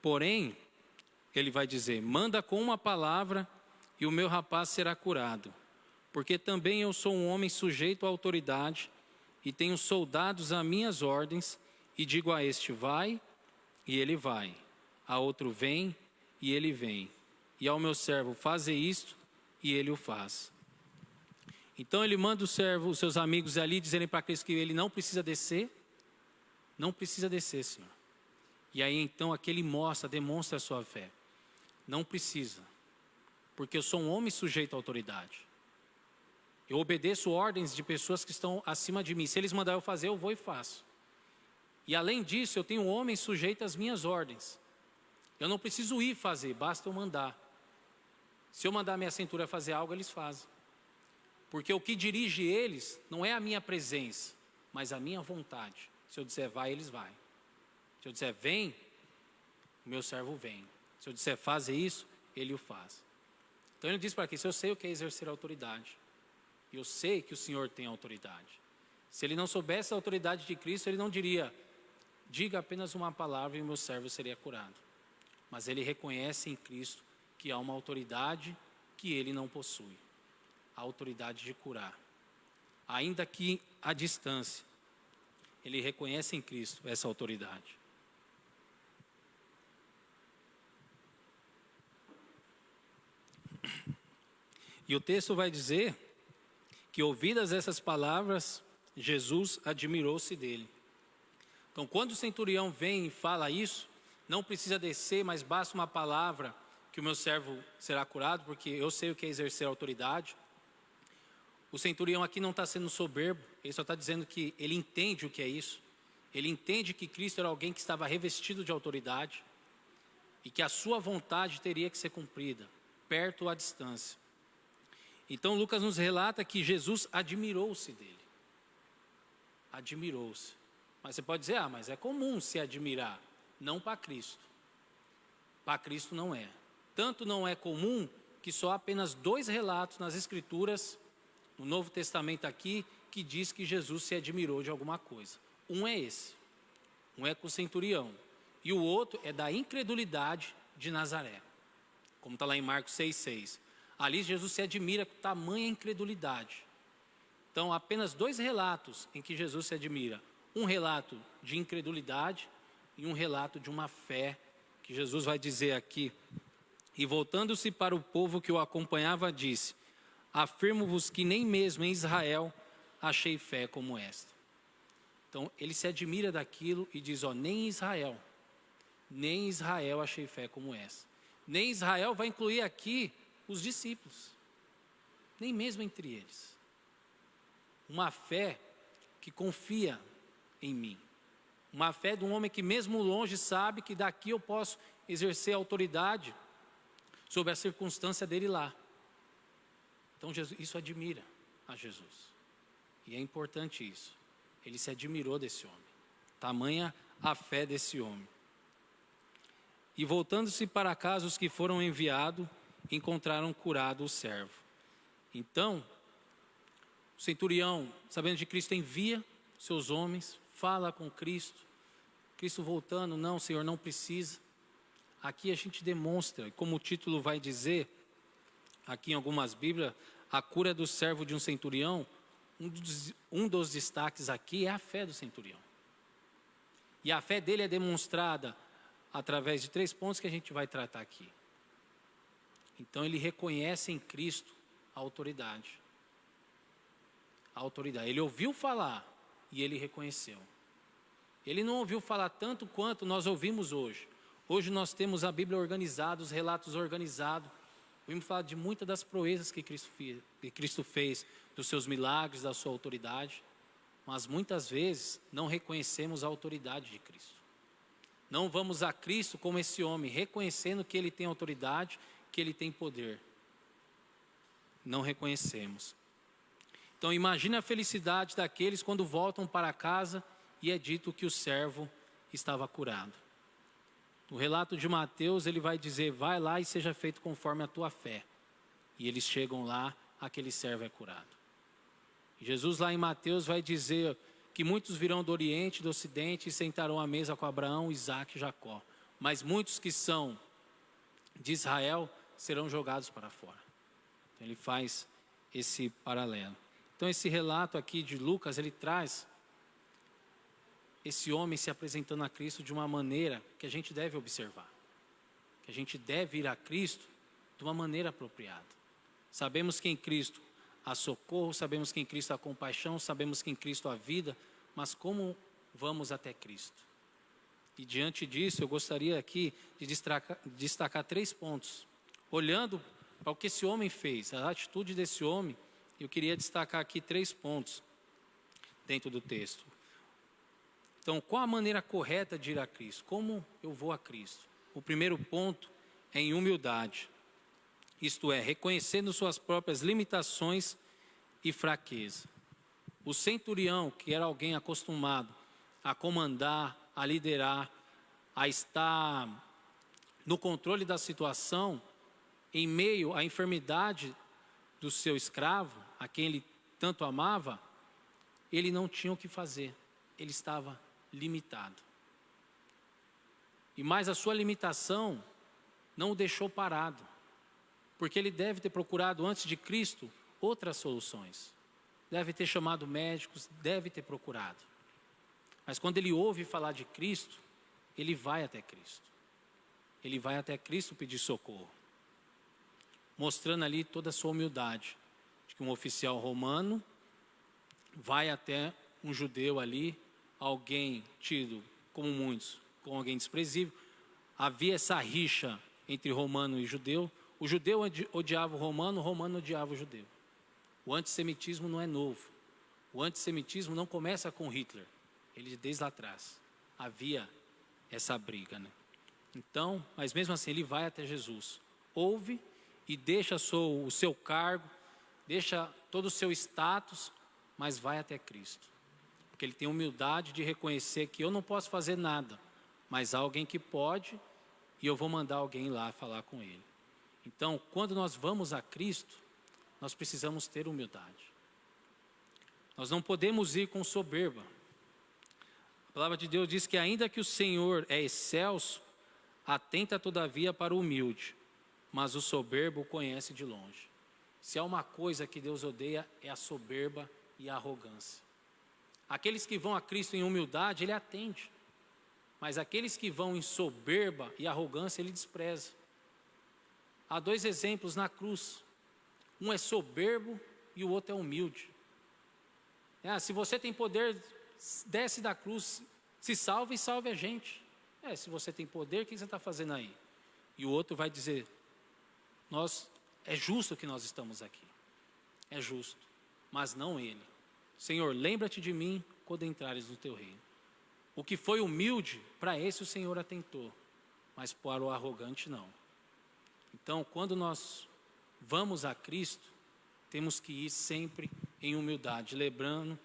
Porém, ele vai dizer: manda com uma palavra e o meu rapaz será curado. Porque também eu sou um homem sujeito à autoridade e tenho soldados a minhas ordens, e digo a este: vai, e ele vai. A outro: vem, e ele vem. E ao meu servo: faze isto, e ele o faz. Então ele manda o servo, os seus amigos ali, dizerem para Cristo que ele não precisa descer. Não precisa descer, Senhor. E aí então aquele demonstra a sua fé. Não precisa, porque eu sou um homem sujeito à autoridade. Eu obedeço ordens de pessoas que estão acima de mim. Se eles mandarem eu fazer, eu vou e faço. E além disso, eu tenho um homem sujeito às minhas ordens. Eu não preciso ir fazer, basta eu mandar. Se eu mandar minha cintura fazer algo, eles fazem. Porque o que dirige eles não é a minha presença, mas a minha vontade. Se eu disser vai, eles vão. Se eu disser vem, o meu servo vem. Se eu disser faze isso, ele o faz. Então ele diz para Cristo: eu sei o que é exercer a autoridade. E eu sei que o Senhor tem autoridade. Se ele não soubesse a autoridade de Cristo, ele não diria: diga apenas uma palavra e o meu servo seria curado. Mas ele reconhece em Cristo que há uma autoridade que ele não possui. A autoridade de curar. Ainda que à distância, ele reconhece em Cristo essa autoridade. E o texto vai dizer que, ouvidas essas palavras, Jesus admirou-se dele. Então, quando o centurião vem e fala isso, não precisa descer, mas basta uma palavra que o meu servo será curado, porque eu sei o que é exercer a autoridade. O centurião aqui não está sendo soberbo, ele só está dizendo que ele entende o que é isso. Ele entende que Cristo era alguém que estava revestido de autoridade e que a sua vontade teria que ser cumprida, perto ou à distância. Então Lucas nos relata que Jesus admirou-se dele. Admirou-se. Mas você pode dizer: mas é comum se admirar. Não para Cristo. Para Cristo não é. Tanto não é comum que só há apenas 2 relatos nas Escrituras, no Novo Testamento aqui, que diz que Jesus se admirou de alguma coisa. Um é esse, um é com o centurião, e o outro é da incredulidade de Nazaré, como está lá em Marcos 6,6. Ali Jesus se admira com tamanha incredulidade. Então, apenas 2 relatos em que Jesus se admira. Um relato de incredulidade e um relato de uma fé, que Jesus vai dizer aqui. E voltando-se para o povo que o acompanhava, disse: afirmo-vos que nem mesmo em Israel achei fé como esta. Então, ele se admira daquilo e diz, nem em Israel achei fé como essa. Nem Israel vai incluir aqui os discípulos, nem mesmo entre eles. Uma fé que confia em mim. Uma fé de um homem que mesmo longe sabe que daqui eu posso exercer autoridade sobre a circunstância dele lá. Então isso admira a Jesus. E é importante isso. Ele se admirou desse homem. Tamanha a fé desse homem. E voltando-se para casa, os que foram enviados encontraram curado o servo. Então, o centurião, sabendo de Cristo, envia seus homens, fala com Cristo. Cristo voltando, não, Senhor, não precisa. Aqui a gente demonstra, como o título vai dizer, aqui em algumas Bíblias, a cura do servo de um centurião. Um dos destaques aqui é a fé do centurião. E a fé dele é demonstrada através de 3 pontos que a gente vai tratar aqui. Então ele reconhece em Cristo a autoridade. A autoridade. Ele ouviu falar e ele reconheceu. Ele não ouviu falar tanto quanto nós ouvimos hoje. Hoje nós temos a Bíblia organizada, os relatos organizados. Ouvimos falar de muitas das proezas que Cristo fez, dos seus milagres, da sua autoridade. Mas muitas vezes não reconhecemos a autoridade de Cristo. Não vamos a Cristo como esse homem, reconhecendo que Ele tem autoridade, que Ele tem poder. Não reconhecemos. Então imagine a felicidade daqueles quando voltam para casa e é dito que o servo estava curado. No relato de Mateus, ele vai dizer, vai lá e seja feito conforme a tua fé. E eles chegam lá, aquele servo é curado. E Jesus lá em Mateus vai dizer que muitos virão do Oriente e do Ocidente e sentarão à mesa com Abraão, Isaque e Jacó. Mas muitos que são de Israel serão jogados para fora. Então ele faz esse paralelo. Então esse relato aqui de Lucas, ele traz esse homem se apresentando a Cristo de uma maneira que a gente deve observar. Que a gente deve ir a Cristo de uma maneira apropriada. Sabemos que em Cristo há socorro, sabemos que em Cristo há compaixão, sabemos que em Cristo há vida, mas como vamos até Cristo? E diante disso, eu gostaria aqui de destacar 3 pontos. Olhando para o que esse homem fez, a atitude desse homem, eu queria destacar aqui 3 pontos dentro do texto. Então, qual a maneira correta de ir a Cristo? Como eu vou a Cristo? O primeiro ponto é em humildade. Isto é, reconhecendo suas próprias limitações e fraqueza. O centurião, que era alguém acostumado a comandar, a liderar, a estar no controle da situação, em meio à enfermidade do seu escravo, a quem ele tanto amava, ele não tinha o que fazer, ele estava limitado. E mais a sua limitação não o deixou parado, porque ele deve ter procurado antes de Cristo outras soluções. Deve ter chamado médicos, deve ter procurado. Mas quando ele ouve falar de Cristo, ele vai até Cristo. Ele vai até Cristo pedir socorro. Mostrando ali toda a sua humildade. De que um oficial romano vai até um judeu ali, alguém tido, como muitos, como alguém desprezível. Havia essa rixa entre romano e judeu. O judeu odiava o romano odiava o judeu. O antissemitismo não é novo. O antissemitismo não começa com Hitler. Ele desde lá atrás havia essa briga, né? Então, mas mesmo assim ele vai até Jesus. Ouve e deixa o seu cargo, deixa todo o seu status, mas vai até Cristo. Porque ele tem humildade de reconhecer que eu não posso fazer nada, mas há alguém que pode e eu vou mandar alguém lá falar com ele. Então, quando nós vamos a Cristo, nós precisamos ter humildade. Nós não podemos ir com soberba. A palavra de Deus diz que ainda que o Senhor é excelso, atenta todavia para o humilde, mas o soberbo o conhece de longe. Se há uma coisa que Deus odeia, é a soberba e a arrogância. Aqueles que vão a Cristo em humildade, Ele atende. Mas aqueles que vão em soberba e arrogância, Ele despreza. Há 2 exemplos na cruz. Um é soberbo e o outro é humilde. Se você tem poder, desce da cruz, se salve e salve a gente. Se você tem poder, o que você está fazendo aí? E o outro vai dizer, é justo que nós estamos aqui. É justo, mas não ele. Senhor, lembra-te de mim quando entrares no teu reino. O que foi humilde, para esse o Senhor atentou, mas para o arrogante não. Então, quando nós vamos a Cristo, temos que ir sempre em humildade, lembrando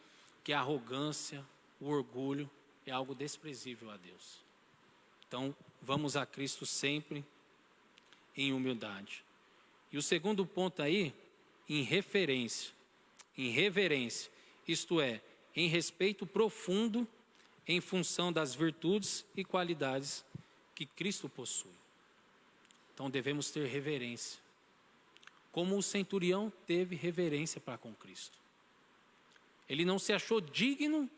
que a arrogância, o orgulho é algo desprezível a Deus. Então, vamos a Cristo sempre em humildade. E o segundo ponto aí, em reverência, isto é, em respeito profundo em função das virtudes e qualidades que Cristo possui. Então, devemos ter reverência. Como o centurião teve reverência para com Cristo. Ele não se achou digno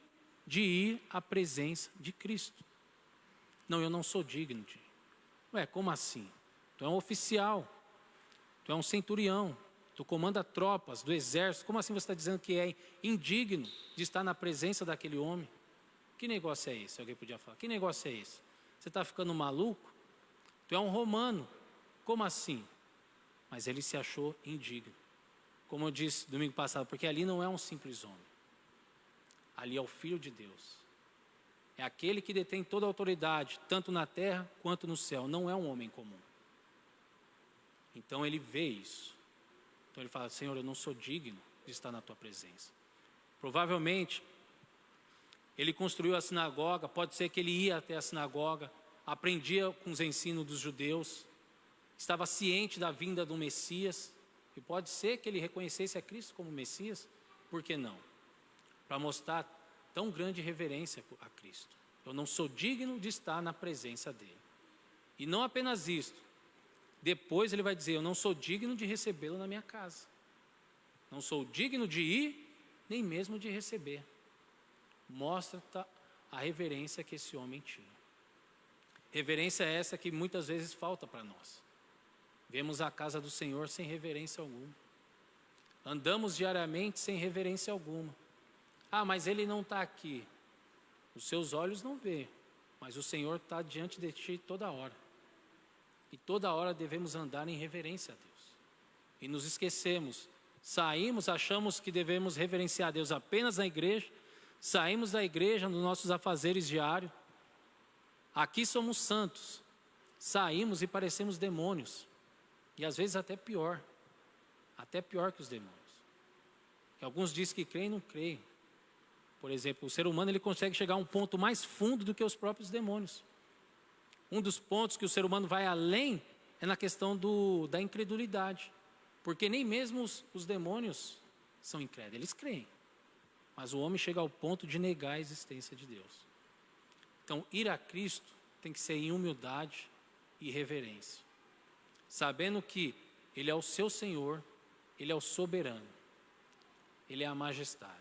de ir à presença de Cristo. Não, eu não sou digno de ir. Como assim? Tu é um oficial, tu é um centurião, tu comanda tropas do exército. Como assim você está dizendo que é indigno de estar na presença daquele homem? Que negócio é esse? Alguém podia falar. Que negócio é esse? Você está ficando maluco? Tu é um romano. Como assim? Mas ele se achou indigno. Como eu disse domingo passado, porque ali não é um simples homem. Ali é o Filho de Deus. É aquele que detém toda a autoridade, tanto na terra quanto no céu. Não é um homem comum. Então ele vê isso. Então ele fala, Senhor, eu não sou digno de estar na tua presença. Provavelmente, ele construiu a sinagoga, pode ser que ele ia até a sinagoga, aprendia com os ensinos dos judeus, estava ciente da vinda do Messias, e pode ser que ele reconhecesse a Cristo como Messias, por que não? Para mostrar tão grande reverência a Cristo. Eu não sou digno de estar na presença dele. E não apenas isto, depois ele vai dizer, eu não sou digno de recebê-lo na minha casa. Não sou digno de ir, nem mesmo de receber. Mostra a reverência que esse homem tinha. Reverência é essa que muitas vezes falta para nós. Vemos a casa do Senhor sem reverência alguma. Andamos diariamente sem reverência alguma. Mas ele não está aqui. Os seus olhos não vê, mas o Senhor está diante de ti toda hora. E toda hora devemos andar em reverência a Deus. E nos esquecemos. Saímos, achamos que devemos reverenciar a Deus apenas na igreja. Saímos da igreja nos nossos afazeres diários. Aqui somos santos. Saímos e parecemos demônios. E às vezes até pior. Até pior que os demônios. Que alguns dizem que creem e não creem. Por exemplo, o ser humano ele consegue chegar a um ponto mais fundo do que os próprios demônios. Um dos pontos que o ser humano vai além é na questão da incredulidade. Porque nem mesmo os demônios são incrédulos, eles creem. Mas o homem chega ao ponto de negar a existência de Deus. Então, ir a Cristo tem que ser em humildade e reverência. Sabendo que Ele é o seu Senhor, Ele é o soberano, Ele é a majestade.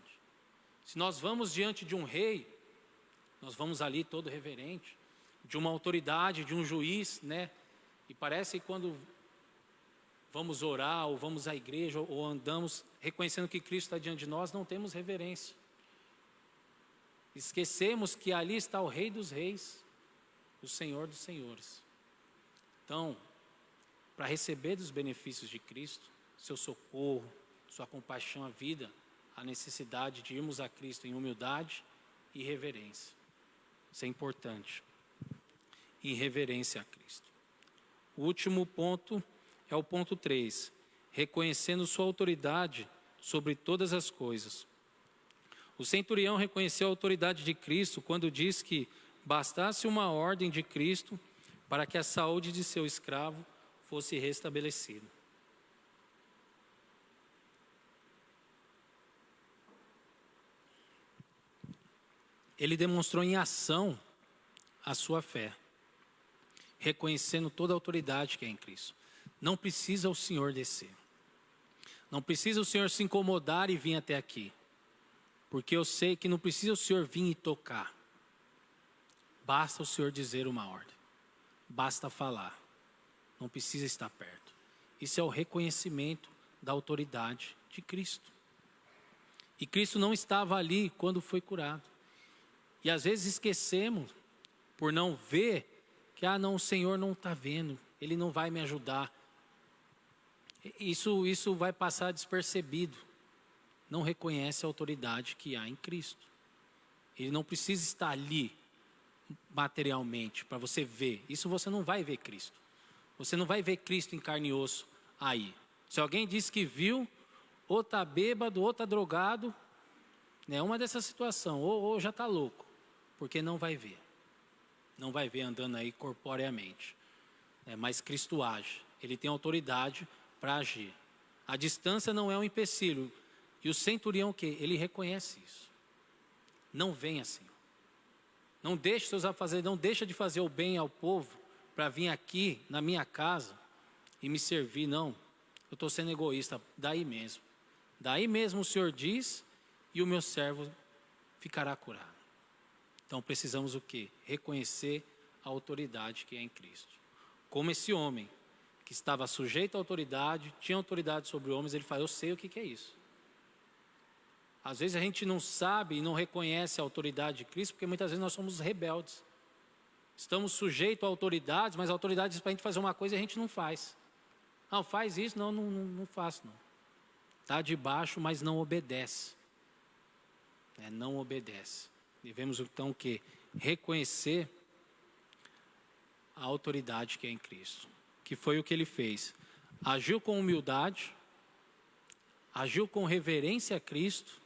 Se nós vamos diante de um rei, nós vamos ali todo reverente, de uma autoridade, de um juiz, né? E parece que quando vamos orar, ou vamos à igreja, ou andamos reconhecendo que Cristo está diante de nós, não temos reverência. Esquecemos que ali está o Rei dos Reis, o Senhor dos Senhores. Então, para receber dos benefícios de Cristo, seu socorro, sua compaixão à vida, a necessidade de irmos a Cristo em humildade e reverência. Isso é importante. Em reverência a Cristo. O último ponto é o ponto 3. Reconhecendo sua autoridade sobre todas as coisas. O centurião reconheceu a autoridade de Cristo quando diz que bastasse uma ordem de Cristo para que a saúde de seu escravo fosse restabelecida. Ele demonstrou em ação a sua fé, reconhecendo toda a autoridade que é em Cristo. Não precisa o Senhor descer. Não precisa o Senhor se incomodar e vir até aqui. Porque eu sei que não precisa o Senhor vir e tocar. Basta o Senhor dizer uma ordem. Basta falar. Não precisa estar perto. Isso é o reconhecimento da autoridade de Cristo. E Cristo não estava ali quando foi curado. E às vezes esquecemos, por não ver, que não, o Senhor não está vendo, Ele não vai me ajudar. Isso vai passar despercebido. Não reconhece a autoridade que há em Cristo. Ele não precisa estar ali materialmente para você ver. Isso você não vai ver Cristo. Você não vai ver Cristo em carne e osso aí. Se alguém diz que viu, ou está bêbado, ou está drogado, é uma dessas situações, ou já está louco. Porque não vai ver. Não vai ver andando aí corporeamente. Mas Cristo age. Ele tem autoridade para agir. A distância não é um empecilho. E o centurião o quê? Ele reconhece isso. Não venha, Senhor. Não deixe seus afazeres, não deixa de fazer o bem ao povo para vir aqui na minha casa e me servir. Não. Eu estou sendo egoísta. Daí mesmo. Daí mesmo o Senhor diz e o meu servo ficará curado. Então precisamos o quê? Reconhecer a autoridade que é em Cristo. Como esse homem que estava sujeito à autoridade, tinha autoridade sobre homens, ele fala, eu sei o que é isso. Às vezes a gente não sabe e não reconhece a autoridade de Cristo, porque muitas vezes nós somos rebeldes. Estamos sujeitos a autoridades, mas a autoridade diz para a gente fazer uma coisa e a gente não faz. Não, faz isso, não faço não. Está debaixo, mas não obedece. Não obedece. Devemos então o quê? Reconhecer a autoridade que é em Cristo. Que foi o que ele fez. Agiu com humildade, agiu com reverência a Cristo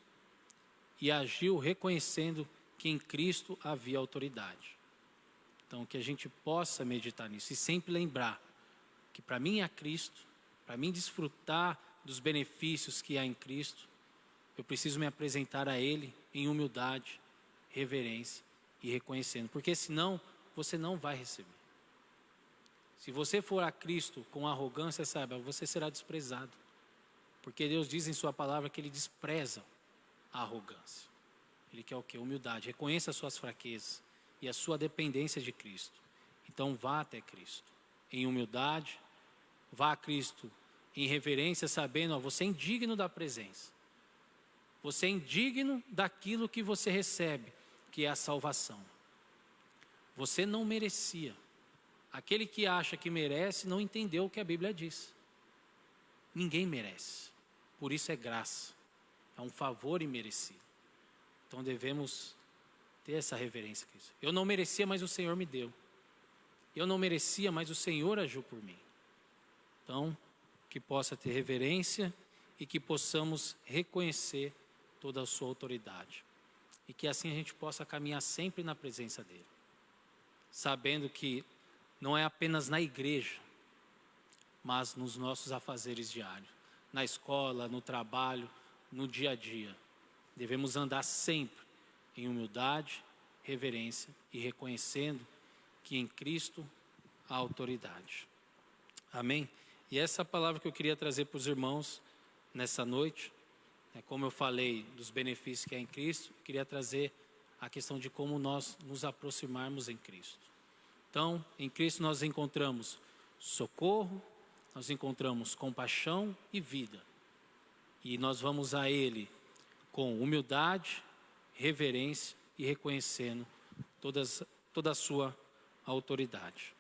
e agiu reconhecendo que em Cristo havia autoridade. Então que a gente possa meditar nisso e sempre lembrar que para mim é Cristo, para mim desfrutar dos benefícios que há em Cristo, eu preciso me apresentar a Ele em humildade, reverência e reconhecendo, porque senão você não vai receber. Se você for a Cristo com arrogância, saiba, você será desprezado, porque Deus diz em sua palavra que Ele despreza a arrogância. Ele quer o quê? Humildade. Reconheça as suas fraquezas e a sua dependência de Cristo. Então vá até Cristo em humildade, vá a Cristo em reverência, sabendo, você é indigno da presença. Você é indigno daquilo que você recebe, que é a salvação. Você não merecia. Aquele que acha que merece não entendeu o que a Bíblia diz. Ninguém merece. Por isso é graça. É um favor imerecido. Então devemos ter essa reverência. Eu não merecia, mas o Senhor me deu. Eu não merecia, mas o Senhor agiu por mim. Então, que possa ter reverência e que possamos reconhecer toda a sua autoridade. E que assim a gente possa caminhar sempre na presença dEle. Sabendo que não é apenas na igreja, mas nos nossos afazeres diários. Na escola, no trabalho, no dia a dia. Devemos andar sempre em humildade, reverência e reconhecendo que em Cristo há autoridade. Amém? E essa palavra que eu queria trazer para os irmãos nessa noite, como eu falei dos benefícios que há em Cristo, eu queria trazer a questão de como nós nos aproximarmos em Cristo. Então, em Cristo nós encontramos socorro, nós encontramos compaixão e vida. E nós vamos a Ele com humildade, reverência e reconhecendo toda a sua autoridade.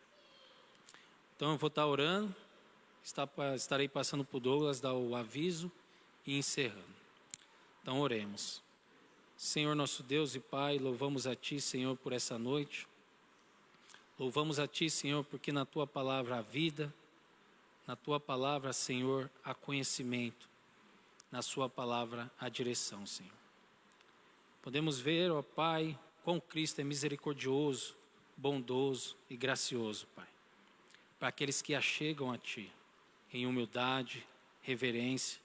Então eu vou estar orando, estarei passando por Douglas, dar o aviso e encerrando. Então oremos. Senhor nosso Deus e Pai, louvamos a Ti, Senhor, por essa noite. Louvamos a Ti, Senhor, porque na Tua palavra há vida, na Tua palavra, Senhor, há conhecimento, na Sua palavra há direção, Senhor. Podemos ver, ó Pai, quão Cristo é misericordioso, bondoso e gracioso, Pai, para aqueles que achegam a Ti, em humildade, reverência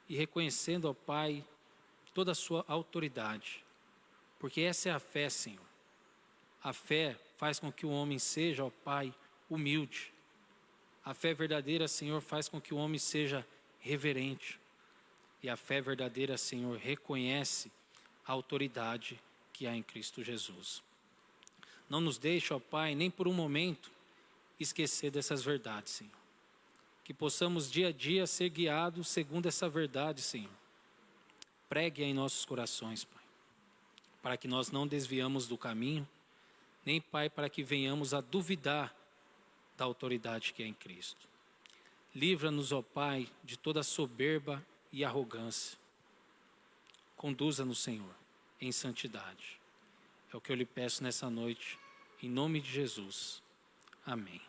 e reconhecendo, ó Pai, toda a sua autoridade. Porque essa é a fé, Senhor. A fé faz com que o homem seja, ó Pai, humilde. A fé verdadeira, Senhor, faz com que o homem seja reverente. E a fé verdadeira, Senhor, reconhece a autoridade que há em Cristo Jesus. Não nos deixe, ó Pai, nem por um momento esquecer dessas verdades, Senhor. Que possamos dia a dia ser guiados segundo essa verdade, Senhor. Pregue em nossos corações, Pai, para que nós não desviamos do caminho, nem, Pai, para que venhamos a duvidar da autoridade que é em Cristo. Livra-nos, ó Pai, de toda soberba e arrogância. Conduza-nos, Senhor, em santidade. É o que eu lhe peço nessa noite, em nome de Jesus. Amém.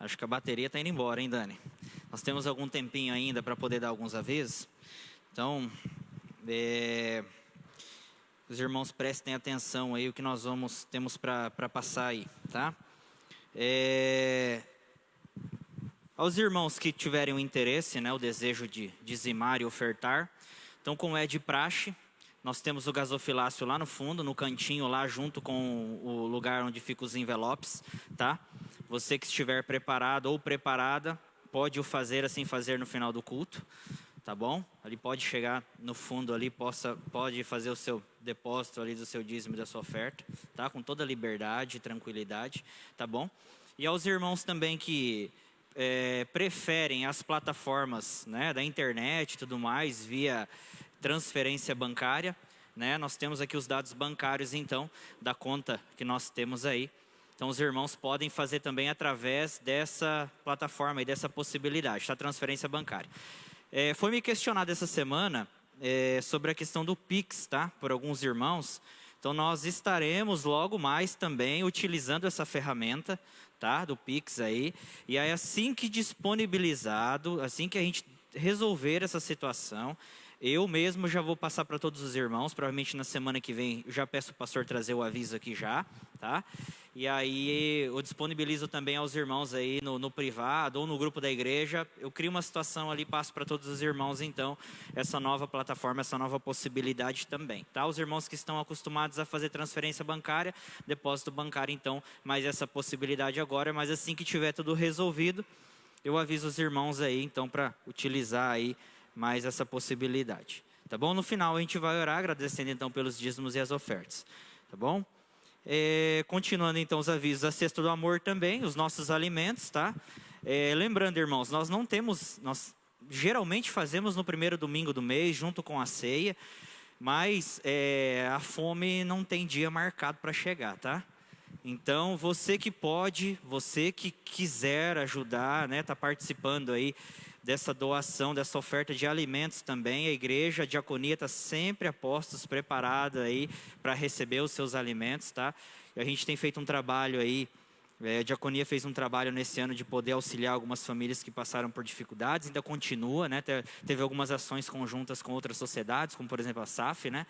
Acho que a bateria está indo embora, hein, Dani? Nós temos algum tempinho ainda para poder dar alguns avisos. Então, os irmãos prestem atenção aí o que nós temos para passar aí, tá? Aos irmãos que tiverem o interesse, né, o desejo de dizimar e ofertar, então, como é de praxe, nós temos o gasofilácio lá no fundo, no cantinho lá, junto com o lugar onde ficam os envelopes, tá? Você que estiver preparado ou preparada, pode o fazer assim, fazer no final do culto, tá bom? Ali pode chegar no fundo ali, pode fazer o seu depósito ali do seu dízimo e da sua oferta, tá? Com toda liberdade e tranquilidade, tá bom? E aos irmãos também que preferem as plataformas, né, da internet e tudo mais, via transferência bancária, né? Nós temos aqui os dados bancários, então, da conta que nós temos aí. Então, os irmãos podem fazer também através dessa plataforma e dessa possibilidade, tá? Transferência bancária. Foi me questionado essa semana sobre a questão do Pix, tá? Por alguns irmãos. Então, nós estaremos logo mais também utilizando essa ferramenta, tá? Do Pix aí. E aí, assim que disponibilizado, assim que a gente resolver essa situação, eu mesmo já vou passar para todos os irmãos, provavelmente na semana que vem, já peço o pastor trazer o aviso aqui já, tá? E aí eu disponibilizo também aos irmãos aí no privado ou no grupo da igreja, eu crio uma situação ali, passo para todos os irmãos então, essa nova plataforma, essa nova possibilidade também, tá? Os irmãos que estão acostumados a fazer transferência bancária, depósito bancário então, mas essa possibilidade agora, mas assim que tiver tudo resolvido, eu aviso os irmãos aí então para utilizar aí mais essa possibilidade, tá bom? No final a gente vai orar, agradecendo então pelos dízimos e as ofertas, tá bom? Continuando então os avisos, a cesta do amor também, os nossos alimentos, tá? Lembrando, irmãos, nós geralmente fazemos no primeiro domingo do mês, junto com a ceia, mas a fome não tem dia marcado para chegar, tá? Então, você que pode, você que quiser ajudar, né, tá participando aí dessa doação, dessa oferta de alimentos também, a igreja, a diaconia está sempre a postos, preparada aí para receber os seus alimentos, tá? E a gente tem feito um trabalho aí, a diaconia fez um trabalho nesse ano de poder auxiliar algumas famílias que passaram por dificuldades, ainda continua, né? Teve algumas ações conjuntas com outras sociedades, como por exemplo a SAF, né?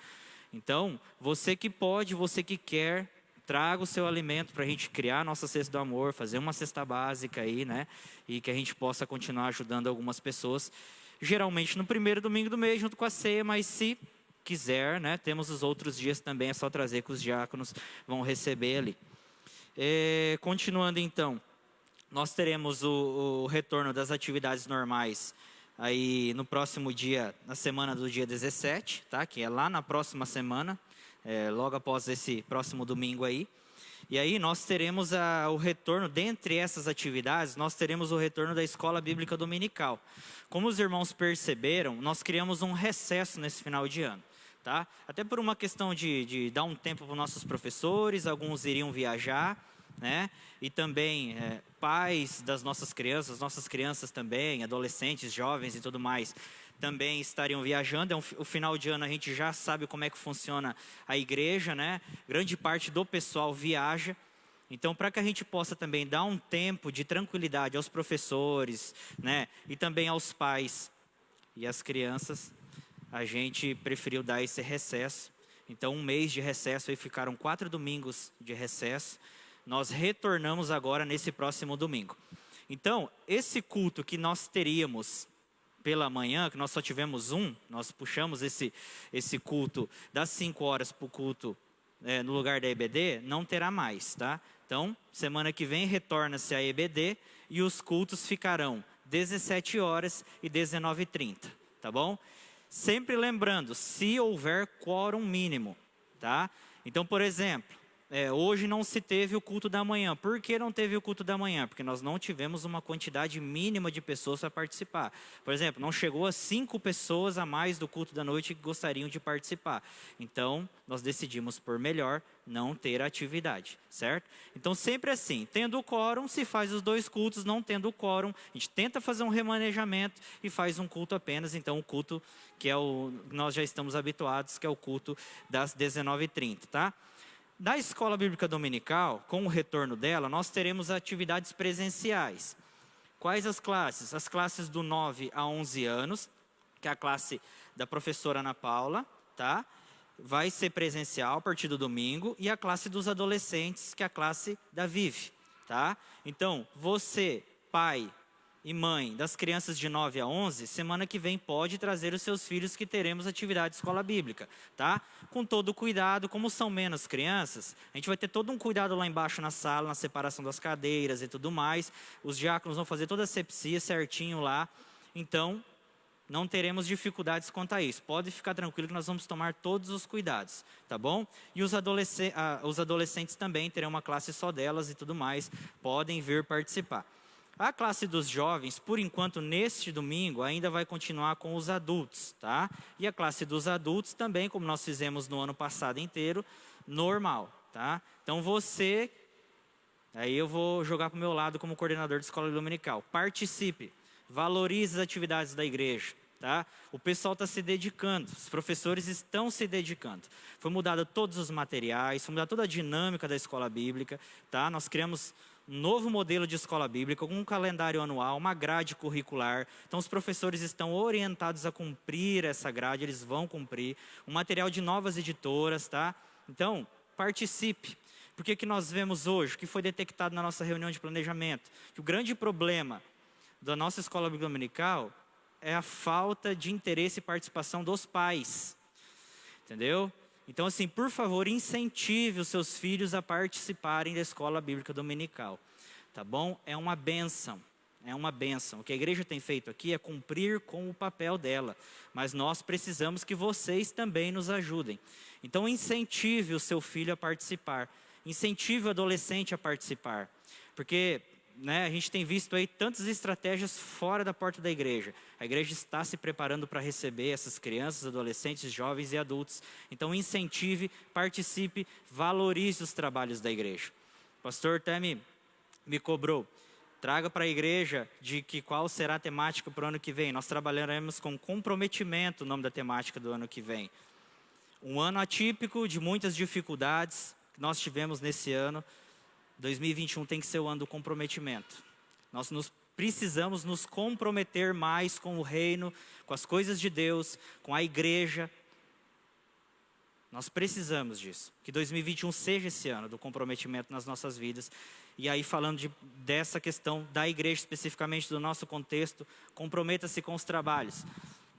Então, você que pode, você que quer, traga o seu alimento para a gente criar a nossa cesta do amor, fazer uma cesta básica aí, né? E que a gente possa continuar ajudando algumas pessoas. Geralmente no primeiro domingo do mês, junto com a ceia, mas se quiser, né? Temos os outros dias também, é só trazer que os diáconos vão receber ali. Continuando então, nós teremos o retorno das atividades normais aí no próximo dia, na semana do dia 17, tá? Que é lá na próxima semana. Logo após esse próximo domingo aí. E aí nós teremos o retorno, dentre essas atividades, nós teremos o retorno da Escola Bíblica Dominical. Como os irmãos perceberam, nós criamos um recesso nesse final de ano. tá? Até por uma questão de dar um tempo para os nossos professores, alguns iriam viajar, né? E também pais das nossas crianças também, adolescentes, jovens e tudo mais, também estariam viajando. O final de ano a gente já sabe como é que funciona a igreja, né? Grande parte do pessoal viaja. Então, para que a gente possa também dar um tempo de tranquilidade aos professores, né? E também aos pais e às crianças, a gente preferiu dar esse recesso. Então, um mês de recesso, aí ficaram 4 domingos de recesso. Nós retornamos agora nesse próximo domingo. Então, esse culto que nós teríamos pela manhã, que nós só tivemos nós puxamos esse culto das 5 horas para o culto no lugar da EBD, não terá mais, tá? Então, semana que vem retorna-se a EBD e os cultos ficarão 17 horas e 19h30, tá bom? Sempre lembrando, se houver quórum mínimo, tá? Então, por exemplo, hoje não se teve o culto da manhã. Por que não teve o culto da manhã? Porque nós não tivemos uma quantidade mínima de pessoas para participar. Por exemplo, não chegou a 5 pessoas a mais do culto da noite que gostariam de participar. Então, nós decidimos por melhor não ter atividade, certo? Então, sempre assim, tendo o quórum, se faz os 2 cultos, não tendo o quórum, a gente tenta fazer um remanejamento e faz um culto apenas. Então, o culto que nós já estamos habituados, que é o culto das 19h30, tá? Da escola bíblica dominical, com o retorno dela, nós teremos atividades presenciais. Quais as classes? As classes do 9 a 11 anos, que é a classe da professora Ana Paula, tá? Vai ser presencial a partir do domingo. E a classe dos adolescentes, que é a classe da Vive, tá? Então, você, pai e mãe das crianças de 9 a 11, semana que vem pode trazer os seus filhos, que teremos atividade de escola bíblica, tá? Com todo o cuidado, como são menos crianças, a gente vai ter todo um cuidado lá embaixo na sala, na separação das cadeiras e tudo mais. Os diáconos vão fazer toda a asepsia certinho lá, então não teremos dificuldades quanto a isso. Pode ficar tranquilo que nós vamos tomar todos os cuidados, tá bom? E os adolescentes também terão uma classe só delas e tudo mais, podem vir participar. A classe dos jovens, por enquanto, neste domingo, ainda vai continuar com os adultos, tá? E a classe dos adultos também, como nós fizemos no ano passado inteiro, normal, tá? Então você, aí eu vou jogar para o meu lado como coordenador de escola dominical. Participe, valorize as atividades da igreja, tá? O pessoal está se dedicando, os professores estão se dedicando. Foi mudado todos os materiais, foi mudada toda a dinâmica da escola bíblica, tá? Nós criamos um novo modelo de escola bíblica, com um calendário anual, uma grade curricular. Então, os professores estão orientados a cumprir essa grade, eles vão cumprir. Um material de novas editoras, tá? Então, participe. Porque que nós vemos hoje, o que foi detectado na nossa reunião de planejamento, que o grande problema da nossa escola bíblica dominical é a falta de interesse e participação dos pais. Entendeu? Então, assim, por favor, incentive os seus filhos a participarem da escola bíblica dominical, tá bom? É uma bênção, é uma bênção. O que a igreja tem feito aqui é cumprir com o papel dela, mas nós precisamos que vocês também nos ajudem. Então, incentive o seu filho a participar, incentive o adolescente a participar, porque a gente tem visto aí tantas estratégias fora da porta da igreja. A igreja está se preparando para receber essas crianças, adolescentes, jovens e adultos. Então, incentive, participe, valorize os trabalhos da igreja. O pastor até me cobrou. Traga para a igreja de que qual será a temática para o ano que vem. Nós trabalharemos com comprometimento, o nome da temática do ano que vem. Um ano atípico, de muitas dificuldades que nós tivemos nesse ano. 2021 tem que ser o ano do comprometimento. Nós precisamos nos comprometer mais com o reino, com as coisas de Deus, com a igreja. Nós precisamos disso. Que 2021 seja esse ano do comprometimento nas nossas vidas. E aí, falando dessa questão da igreja, especificamente do nosso contexto, comprometa-se com os trabalhos.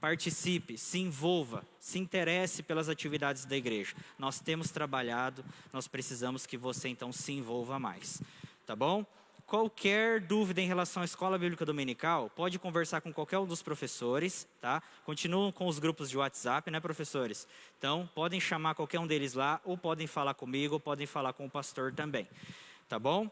Participe, se envolva, se interesse pelas atividades da igreja. Nós temos trabalhado, nós precisamos que você então se envolva mais, tá bom? Qualquer dúvida em relação à escola bíblica dominical, pode conversar com qualquer um dos professores, tá? Continuam com os grupos de WhatsApp, né, professores? Então, podem chamar qualquer um deles lá, ou podem falar comigo, ou podem falar com o pastor também, tá bom?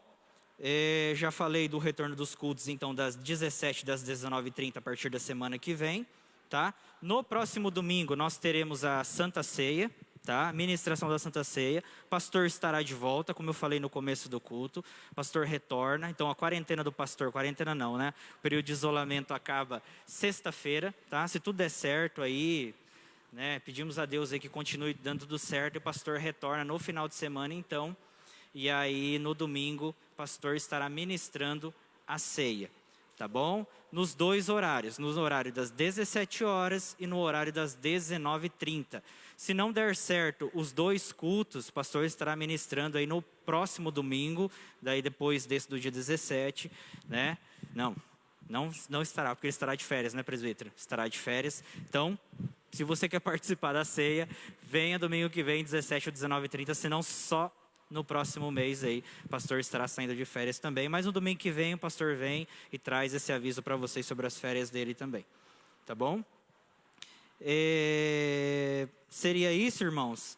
Já falei do retorno dos cultos, então, das 17 das 19h30 a partir da semana que vem. tá? No próximo domingo nós teremos a Santa Ceia, tá? Ministração da Santa Ceia. Pastor estará de volta, como eu falei no começo do culto. Pastor retorna. Então a quarentena do pastor, quarentena não, né? O período de isolamento acaba sexta-feira, tá? Se tudo der certo aí, né? Pedimos a Deus aí que continue dando tudo certo. E o pastor retorna no final de semana, então. E aí no domingo o pastor estará ministrando a ceia, tá bom? Nos dois horários, no horário das 17 horas e no horário das 19h30. Se não der certo os dois cultos, o pastor estará ministrando aí no próximo domingo, daí depois desse do dia 17, né? Não estará, porque ele estará de férias, né, presbítero? Estará de férias. Então, se você quer participar da ceia, venha domingo que vem, 17 ou 19h30, senão só no próximo mês aí, o pastor estará saindo de férias também. Mas no domingo que vem, o pastor vem e traz esse aviso para vocês sobre as férias dele também. Tá bom? Seria isso, irmãos.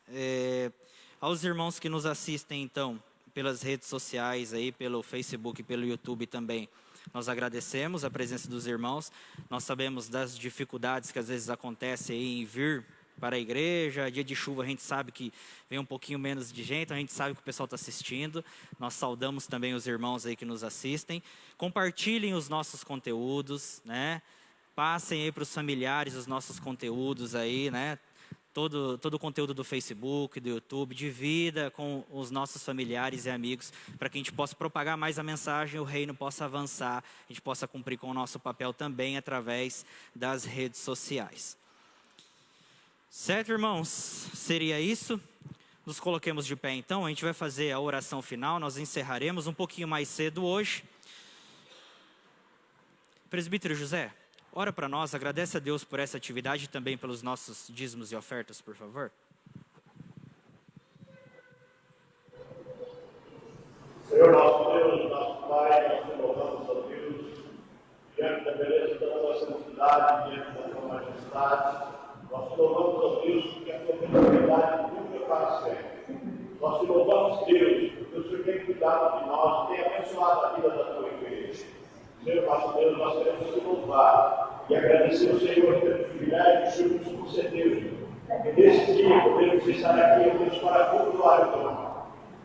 Aos irmãos que nos assistem, então, pelas redes sociais, aí, pelo Facebook, pelo YouTube também, nós agradecemos a presença dos irmãos. Nós sabemos das dificuldades que às vezes acontecem aí em vir para a igreja. Dia de chuva a gente sabe que vem um pouquinho menos de gente, a gente sabe que o pessoal está assistindo. Nós saudamos também os irmãos aí que nos assistem. Compartilhem os nossos conteúdos, né? Passem aí para os familiares os nossos conteúdos aí, né? Todo o conteúdo do Facebook, do YouTube, divida com os nossos familiares e amigos, para que a gente possa propagar mais a mensagem, o reino possa avançar, a gente possa cumprir com o nosso papel também através das redes sociais. Certo, irmãos? Seria isso? Nos coloquemos de pé então, a gente vai fazer a oração final, nós encerraremos um pouquinho mais cedo hoje. Presbítero José, ora para nós, agradece a Deus por essa atividade e também pelos nossos dízimos e ofertas, por favor. Senhor nosso Deus, nosso Pai, nós te louvamos a Deus, diante da beleza da tua santidade, diante da tua majestade. Nós te louvamos a Deus porque a tua benignidade nunca para sempre. Nós te louvamos, Deus, porque o Senhor tem cuidado de nós, tem abençoado a vida da tua igreja. Senhor nosso Deus, nós queremos te louvar e agradecer ao Senhor pelo privilégio que o Senhor nos concedeu. E nesse dia podemos estar aqui, Deus, para cultuar o teu nome.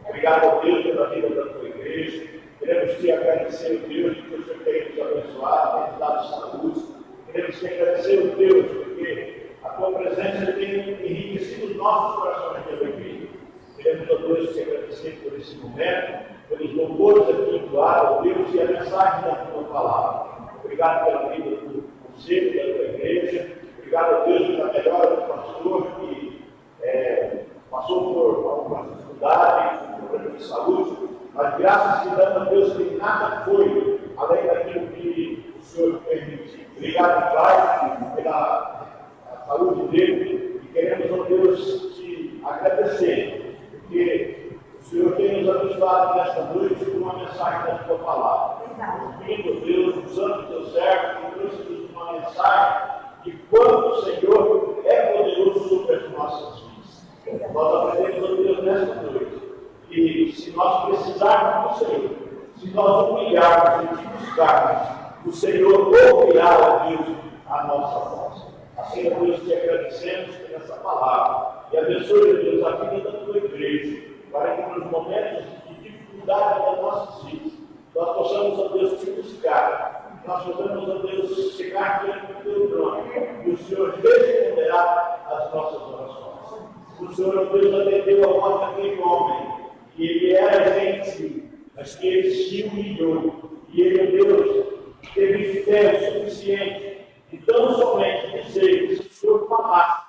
Obrigado, Deus, pela vida da tua igreja. Queremos te agradecer, Deus, porque o Senhor tem nos abençoado, tem nos dado saúde. Queremos te agradecer, Deus, porque a tua presença tem enriquecido os nossos corações de alegria. Queremos, ó Deus, te agradecer por esse momento, pelos louvores aqui entoados, Deus, e a mensagem da tua palavra. Obrigado pela vida do conselho da tua igreja. Obrigado, ó Deus, pela melhora do pastor que passou por alguma dificuldade, por problema de saúde, mas graças te damos a Deus que nada foi além daquilo que o Senhor permitiu. Obrigado, Pai, pela saúde dele, e queremos, ó Deus, te agradecer, porque o Senhor tem nos abençoado nesta noite com uma mensagem da tua palavra. Pedindo, Deus, usando o teu servo, que trouxe-nos uma mensagem de quanto o Senhor é poderoso sobre as nossas vidas. Nós aprendemos, ó Deus, nesta noite, e se nós precisarmos do Senhor, se nós humilharmos e te buscarmos, o Senhor ouvirá, ó Deus, a nossa voz. Assim, ó Deus, te agradecemos por essa palavra e abençoe, ó Deus, a vida da tua igreja, para que nos momentos de dificuldade das nossas vidas, nós possamos, ó Deus, te buscar, nós possamos, ó Deus, chegar diante do teu trono, e o Senhor responderá às nossas orações. O Senhor, ó Deus, atendeu a voz daquele homem, e ele era gentil, mas que ele se humilhou, e ele, ó Deus, teve fé suficiente, e tão somente dizer que se o Senhor falasse,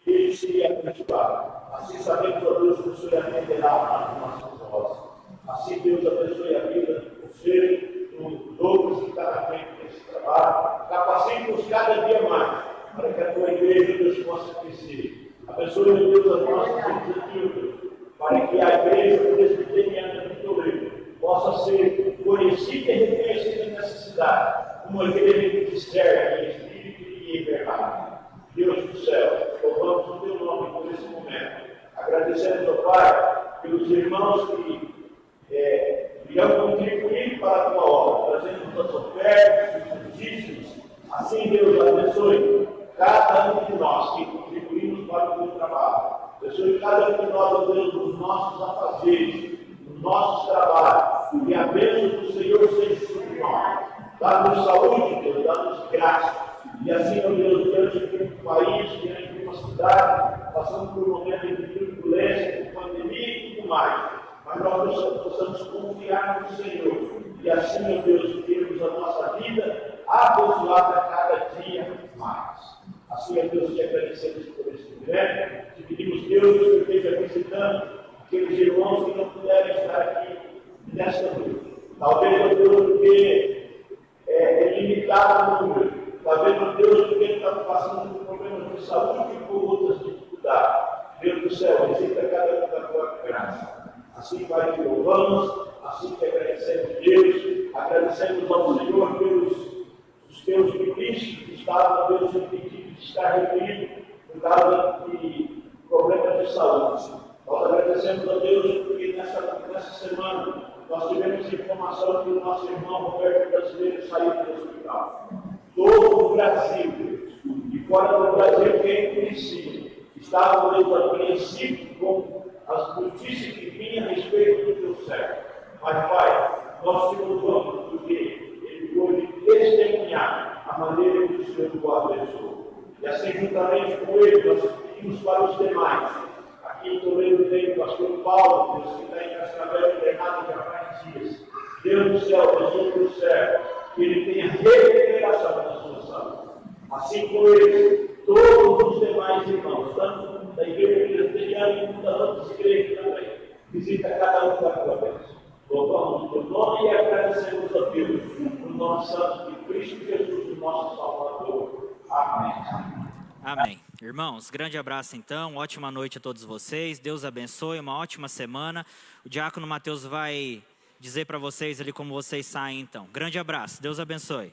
ele seria abençoado. Assim sabemos, ó Deus, que o Senhor atenderá às nossas vozes. Assim, Deus, abençoe a vida do conselho, do Douglas que está na frente desse trabalho. Capacite-nos cada dia mais, para que a tua igreja, Deus, possa crescer. Abençoe, Deus, as nossas iniciativas, para que a igreja presbiteriana de Toledo possa ser conhecida e reconhecida nessa cidade, como uma igreja que serve em espírito e em verdade. Deus do céu, louvamos o teu nome por esse momento. Agradecemos ao Pai pelos irmãos que irão contribuir para a tua obra, trazendo as ofertas, os dízimos. Assim, Deus abençoe cada de graça. E assim, meu Deus, diante de um país, diante de uma cidade, passando por um momento de turbulência, de pandemia e tudo mais, mas nós possamos confiar no Senhor. E assim, meu Deus, termos a nossa vida abençoada cada dia mais. Assim, meu Deus, te agradecemos por esse privilégio. Te pedimos, Deus, que esteja visitando aqueles irmãos que não puderam estar aqui nesta noite. Talvez, meu Deus, porque é limitado o número. Talvez, meu Deus, porque ele está passando por problemas de saúde e por outras dificuldades. Deus do céu, visita cada um da tua graça. Assim, Pai, te louvamos, assim te agradecemos, Deus, agradecemos ao Senhor pelos teus ministros que estavam, Deus, impedidos de estar reunidos por causa de problemas de saúde. Nós agradecemos a Deus porque nessa semana nós tivemos informação que o nosso irmão Roberto Brasileiro saiu do hospital. Todo o Brasil, e fora do Brasil, quem conhecia, estava Deus apreensivo com as notícias que vinham a respeito do teu servo. Mas, Pai, nós te louvamos porque ele pôde testemunhar a maneira que o Senhor o abençoou. E assim, juntamente com ele, nós pedimos para os demais. Aqui em Toledo tem o pastor Paulo, Deus, que está em Cascavel, internado já faz dias. Deus do céu, Deus do céu, que ele tenha recuperação da sua saúde. Assim como ele, todos os demais irmãos, tanto da igreja presbiteriana como das outras igrejas também, visita cada um da tua vez. Louvamos o teu nome e agradecemos a Deus, no nome santo de Cristo Jesus, o nosso Salvador. Amém. Amém. Irmãos, grande abraço então, ótima noite a todos vocês, Deus abençoe, uma ótima semana. O diácono Mateus vai dizer para vocês ali como vocês saem então. Grande abraço, Deus abençoe.